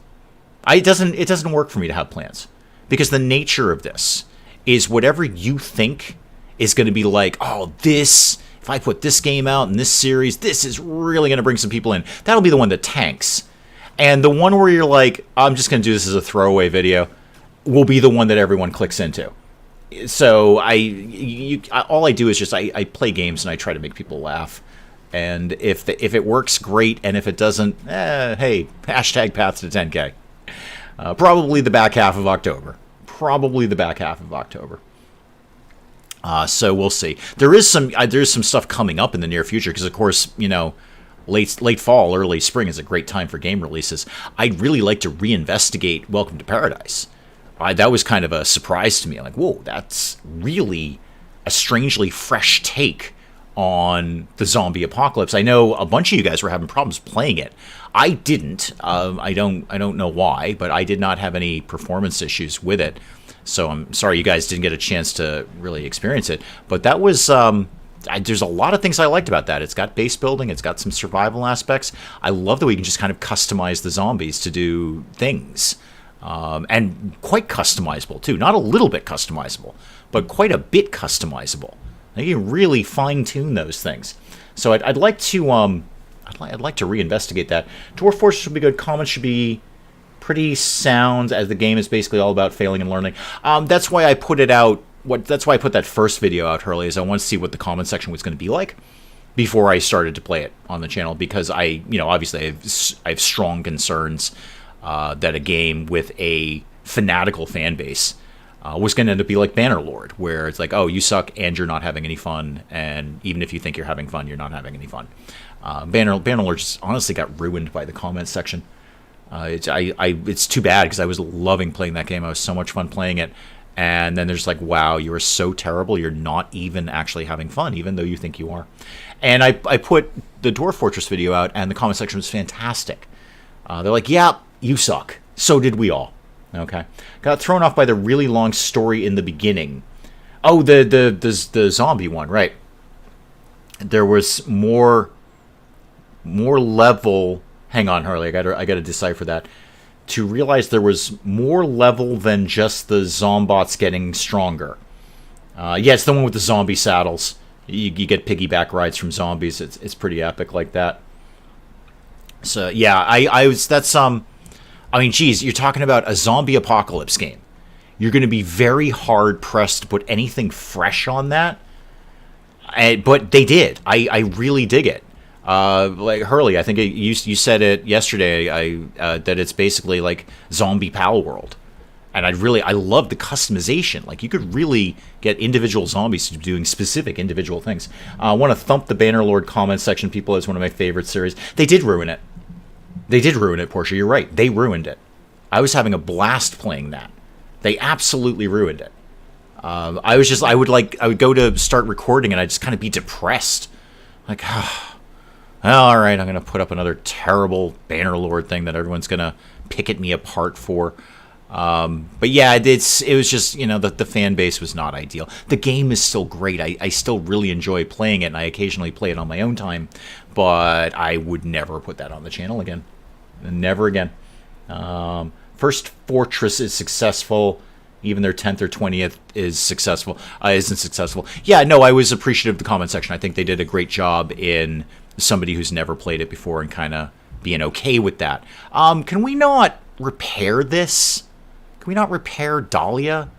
It doesn't work for me to have plans. Because the nature of this is whatever you think is going to be like, oh, this... If I put this game out in this series, this is really going to bring some people in. That'll be the one that tanks. And the one where you're like, I'm just going to do this as a throwaway video, will be the one that everyone clicks into. So all I do is just I play games and I try to make people laugh. And if it works, great. And if it doesn't, hey, hashtag path to 10K. Probably the back half of October. So we'll see. There's some stuff coming up in the near future because, of course, late fall, early spring is a great time for game releases. I'd really like to reinvestigate Welcome to Paradise. that was kind of a surprise to me. Like, whoa, that's really a strangely fresh take on the zombie apocalypse. I know a bunch of you guys were having problems playing it. I didn't. I don't know why, but I did not have any performance issues with it. So I'm sorry you guys didn't get a chance to really experience it. But that was there's a lot of things I liked about that. It's got base building. It's got some survival aspects. I love that we can just kind of customize the zombies to do things. And quite customizable, too. Not a little bit customizable, but quite a bit customizable. Now, you can really fine-tune those things. So I'd like to I'd like to reinvestigate that. Dwarf Fortress should be good. Comments should be pretty sound, as the game is basically all about failing and learning. That's why I put it out. That's why I put that first video out early, is I want to see what the comment section was going to be like before I started to play it on the channel, because obviously I have strong concerns that a game with a fanatical fan base was going to end up be like Bannerlord, where it's like, oh, you suck and you're not having any fun, and even if you think you're having fun, you're not having any fun. Bannerlord just honestly got ruined by the comments section. It's too bad, because I was loving playing that game. I was so much fun playing it. And then there's like, wow, you are so terrible. You're not even actually having fun, even though you think you are. And I put the Dwarf Fortress video out, and the comment section was fantastic. They're like, yeah, you suck. So did we all. Okay. Got thrown off by the really long story in the beginning. Oh, the zombie one, right. There was more level. Hang on, Harley. I gotta decipher that. To realize there was more level than just the zombots getting stronger. Yeah, it's the one with the zombie saddles. You get piggyback rides from zombies. It's pretty epic like that. So yeah, I mean, geez, you're talking about a zombie apocalypse game. You're going to be very hard pressed to put anything fresh on that. But they did. I really dig it. Like Hurley, I think you said it yesterday. That it's basically like zombie Pal World, and I love the customization. Like, you could really get individual zombies to doing specific individual things. I want to thump the Bannerlord comment section. People, it's one of my favorite series. They did ruin it. They did ruin it, Portia. You're right. They ruined it. I was having a blast playing that. They absolutely ruined it. I would go to start recording, and I'd just kind of be depressed. Like, all right, I'm going to put up another terrible Bannerlord thing that everyone's going to pick at me apart for. But yeah, it was just, the fan base was not ideal. The game is still great. I still really enjoy playing it, and I occasionally play it on my own time. But I would never put that on the channel again. Never again. First Fortress is successful. Even their 10th or 20th isn't successful. Yeah, no, I was appreciative of the comment section. I think they did a great job in somebody who's never played it before and kind of being okay with that. Can we not repair this? Can we not repair Dahlia?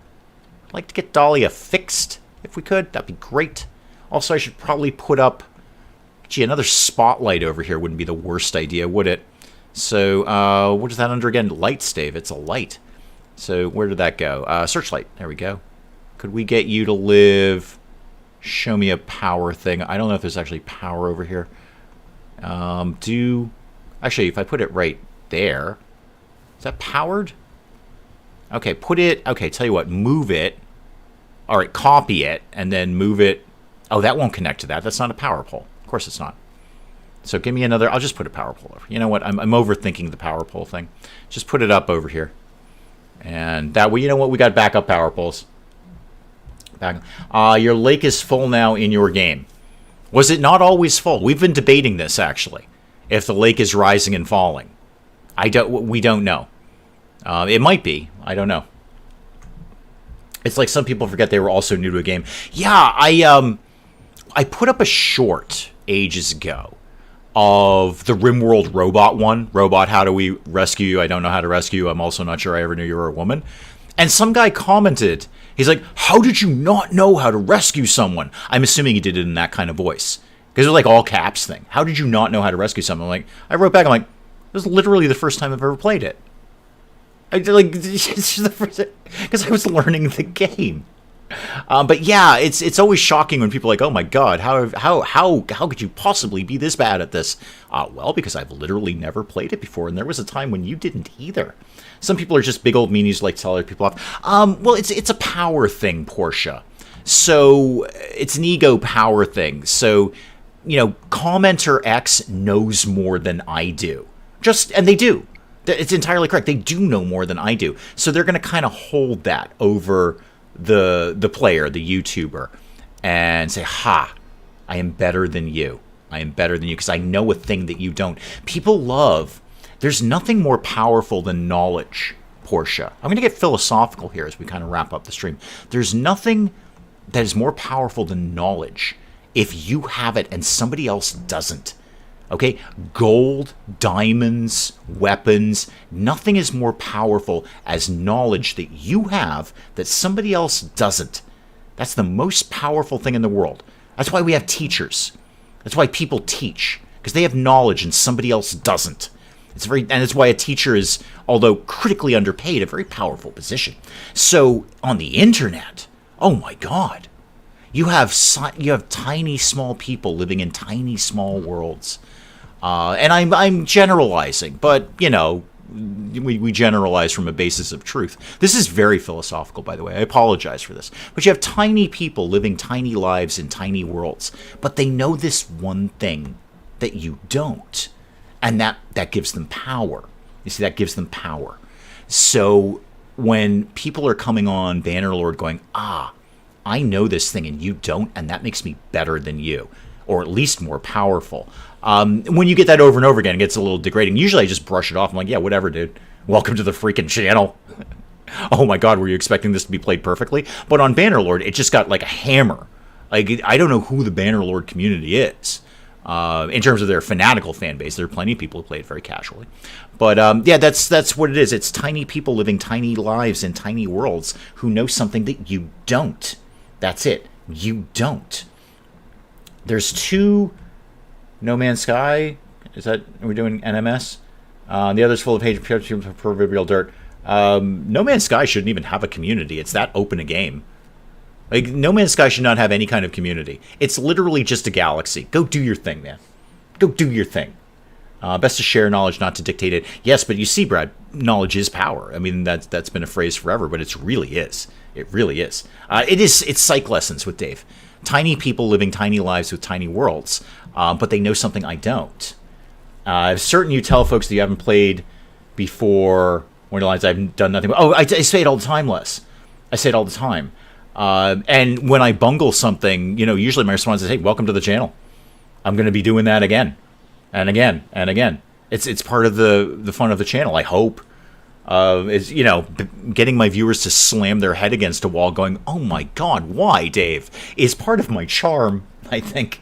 I'd like to get Dahlia fixed, if we could. That'd be great. Also, I should probably put up... Gee, another spotlight over here wouldn't be the worst idea, would it? So, what is that under again? Light stave. It's a light. So, where did that go? Searchlight. There we go. Could we get you to live... Show me a power thing. I don't know if there's actually power over here. Actually, if I put it right there... Is that powered? Okay, tell you what. Move it. Alright, copy it, and then move it... Oh, that won't connect to that. That's not a power pole. Of course it's not. So give me another... I'll just put a power pole over. You know what? I'm overthinking the power pole thing. Just put it up over here. And that way, you know what? We got backup power poles. Your lake is full now in your game. Was it not always full? We've been debating this, actually. If the lake is rising and falling. We don't know. It might be. I don't know. It's like some people forget they were also new to a game. Yeah, I put up a short ages ago of the RimWorld robot one. Robot, how do we rescue you? I don't know how to rescue you. I'm also not sure I ever knew you were a woman. And some guy commented, he's like, how did you not know how to rescue someone? I'm assuming he did it in that kind of voice. Because it's like all caps thing. How did you not know how to rescue someone? I wrote back, I'm like, this is literally the first time I've ever played it. Because I was learning the game. But yeah, it's always shocking when people are like, oh my god, how could you possibly be this bad at this? Well, because I've literally never played it before, and there was a time when you didn't either. Some people are just big old meanies who like to tell other people off. Well, it's a power thing, Portia. So it's an ego power thing. So, commenter X knows more than I do. And they do. It's entirely correct. They do know more than I do. So they're going to kind of hold that over the player, the YouTuber, and say, ha, I am better than you. I am better than you because I know a thing that you don't. There's nothing more powerful than knowledge, Portia. I'm going to get philosophical here as we kind of wrap up the stream. There's nothing that is more powerful than knowledge if you have it and somebody else doesn't. Okay? Gold, diamonds, weapons, nothing is more powerful as knowledge that you have that somebody else doesn't. That's the most powerful thing in the world. That's why we have teachers. That's why people teach, because they have knowledge and somebody else doesn't. And it's why a teacher is, although critically underpaid, a very powerful position. So on the internet, oh my God, you have tiny small people living in tiny small worlds. And I'm generalizing, but we generalize from a basis of truth. This is very philosophical, by the way. I apologize for this. But you have tiny people living tiny lives in tiny worlds, but they know this one thing that you don't. And that gives them power. You see, that gives them power. So when people are coming on Bannerlord going, I know this thing and you don't, and that makes me better than you, or at least more powerful. When you get that over and over again, it gets a little degrading. Usually I just brush it off. I'm like, yeah, whatever, dude. Welcome to the freaking channel. Oh my God, were you expecting this to be played perfectly? But on Bannerlord, it just got like a hammer. Like, I don't know who the Bannerlord community is. In terms of their fanatical fan base, there are plenty of people who play it very casually. But yeah, that's what it is. It's tiny people living tiny lives in tiny worlds who know something that you don't. That's it. You don't. There's two No Man's Sky. Are we doing NMS? The other's full of hate, proverbial dirt. No Man's Sky shouldn't even have a community. It's that open a game. Like, No Man's Sky should not have any kind of community. It's literally just a galaxy. Go do your thing, man. Go do your thing. Best to share knowledge, not to dictate it. Yes, but you see, Brad, knowledge is power. I mean, that's been a phrase forever, but it really is. It really is. It's psych lessons with Dave. Tiny people living tiny lives with tiny worlds, but they know something I don't. Certain you tell folks that you haven't played before, when I've done nothing. Oh, I say it all the time, Les. I say it all the time. And when I bungle something, usually my response is, hey, welcome to the channel. I'm going to be doing that again and again and again. It's part of the fun of the channel, I hope. Is getting my viewers to slam their head against a wall going, oh my God, why, Dave? Is part of my charm, I think.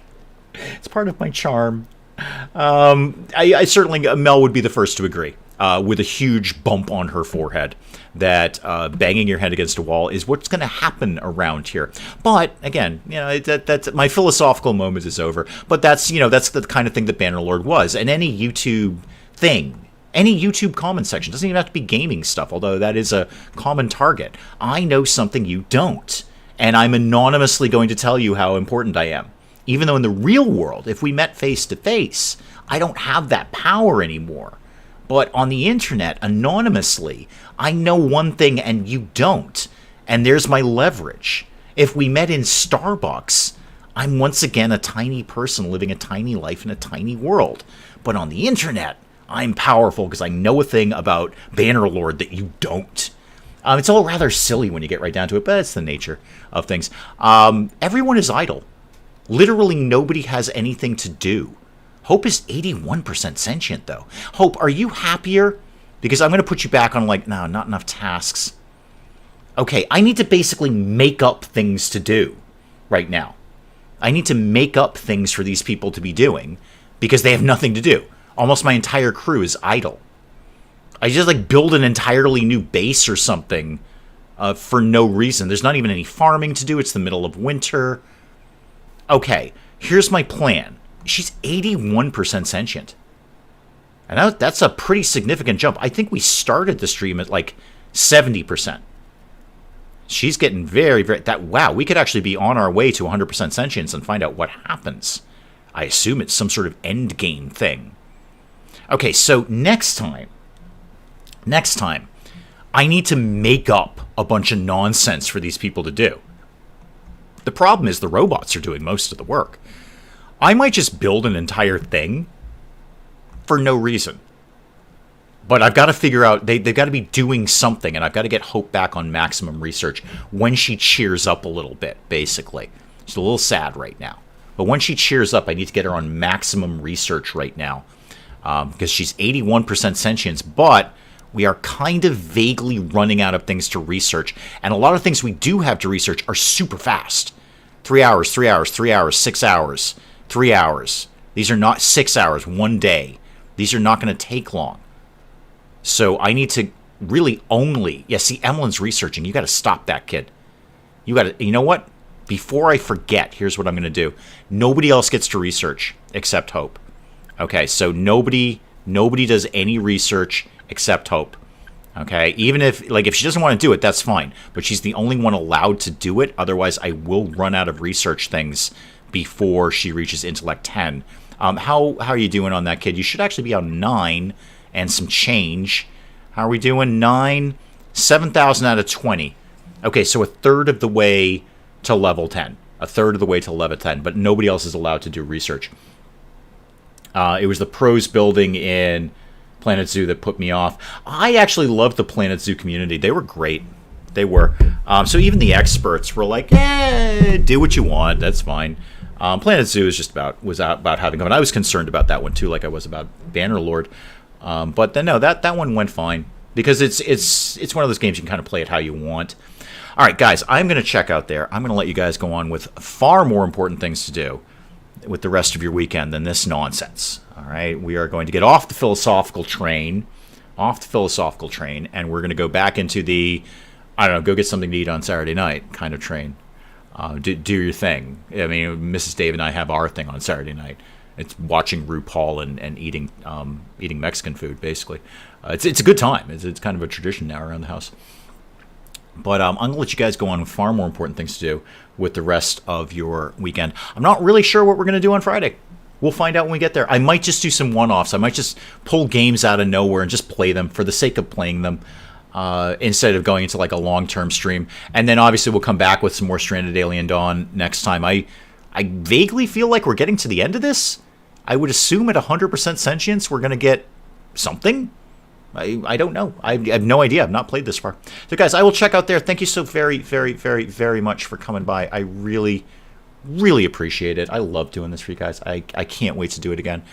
It's part of my charm. I certainly, Mel would be the first to agree, with a huge bump on her forehead, that banging your head against a wall is what's going to happen around here. But again, that's my philosophical moment is over. But that's the kind of thing that Bannerlord was, and any YouTube thing. Any YouTube comment section doesn't even have to be gaming stuff, although that is a common target. I know something you don't, and I'm anonymously going to tell you how important I am. Even though in the real world, if we met face to face, I don't have that power anymore. But on the internet, anonymously, I know one thing and you don't, and there's my leverage. If we met in Starbucks, I'm once again a tiny person living a tiny life in a tiny world. But on the internet, I'm powerful because I know a thing about Bannerlord that you don't. It's all rather silly when you get right down to it, but it's the nature of things. Everyone is idle. Literally nobody has anything to do. Hope is 81% sentient, though. Hope, are you happier? Because I'm going to put you back on, no, not enough tasks. Okay, I need to basically make up things to do right now. I need to make up things for these people to be doing because they have nothing to do. Almost my entire crew is idle. I just build an entirely new base or something for no reason. There's not even any farming to do. It's the middle of winter. Okay, here's my plan. She's 81% sentient. And that's a pretty significant jump. I think we started the stream at 70%. she's getting very, very... Wow, we could actually be on our way to 100% sentience and find out what happens. I assume it's some sort of end game thing. Okay, so next time, I need to make up a bunch of nonsense for these people to do. The problem is the robots are doing most of the work. I might just build an entire thing for no reason. But I've got to figure out, they've got to be doing something, and I've got to get Hope back on maximum research when she cheers up a little bit, basically. She's a little sad right now. But when she cheers up, I need to get her on maximum research right now. Because she's 81% sentience, but we are kind of vaguely running out of things to research. And a lot of things we do have to research are super fast. 3 hours, 3 hours, 3 hours, 6 hours, 3 hours. These are not 6 hours, 1 day. These are not going to take long. So I need to really only... Yeah, see, Emmeline's researching. You got to stop that, kid. You got to... You know what? Before I forget, here's what I'm going to do. Nobody else gets to research except Hope. Okay, so nobody does any research except Hope. Okay, even if she doesn't want to do it, that's fine. But she's the only one allowed to do it. Otherwise, I will run out of research things before she reaches intellect 10. How are you doing on that, kid? You should actually be on 9 and some change. How are we doing? 9, 7,000 out of 20. Okay, so a third of the way to level 10. A third of the way to level 10, but nobody else is allowed to do research. It was the pros building in Planet Zoo that put me off. I actually loved the Planet Zoo community. They were great. They were. So even the experts were like, do what you want. That's fine. Planet Zoo is just was about having fun. I was concerned about that one too, like I was about Bannerlord. But then no, that one went fine because it's one of those games you can kind of play it how you want. All right, guys, I'm going to check out there. I'm going to let you guys go on with far more important things to do with the rest of your weekend than this nonsense. All right, we are going to get off the philosophical train, and we're going to go back into the, I don't know, go get something to eat on Saturday night kind of train. Do your thing. I mean, Mrs. Dave and I have our thing on Saturday night. It's watching RuPaul and eating Mexican food, basically. It's a good time. It's kind of a tradition now around the house. But I'm going to let you guys go on with far more important things to do with the rest of your weekend. I'm not really sure what we're going to do on Friday. We'll find out when we get there. I might just do some one-offs. I might just pull games out of nowhere and just play them for the sake of playing them instead of going into like a long-term stream. And then obviously we'll come back with some more Stranded Alien Dawn next time. I vaguely feel like we're getting to the end of this. I would assume at 100% sentience we're going to get something. I don't know. I have no idea. I've not played this far. So, guys, I will check out there. Thank you so very, very, very, very much for coming by. I really, really appreciate it. I love doing this for you guys. I can't wait to do it again.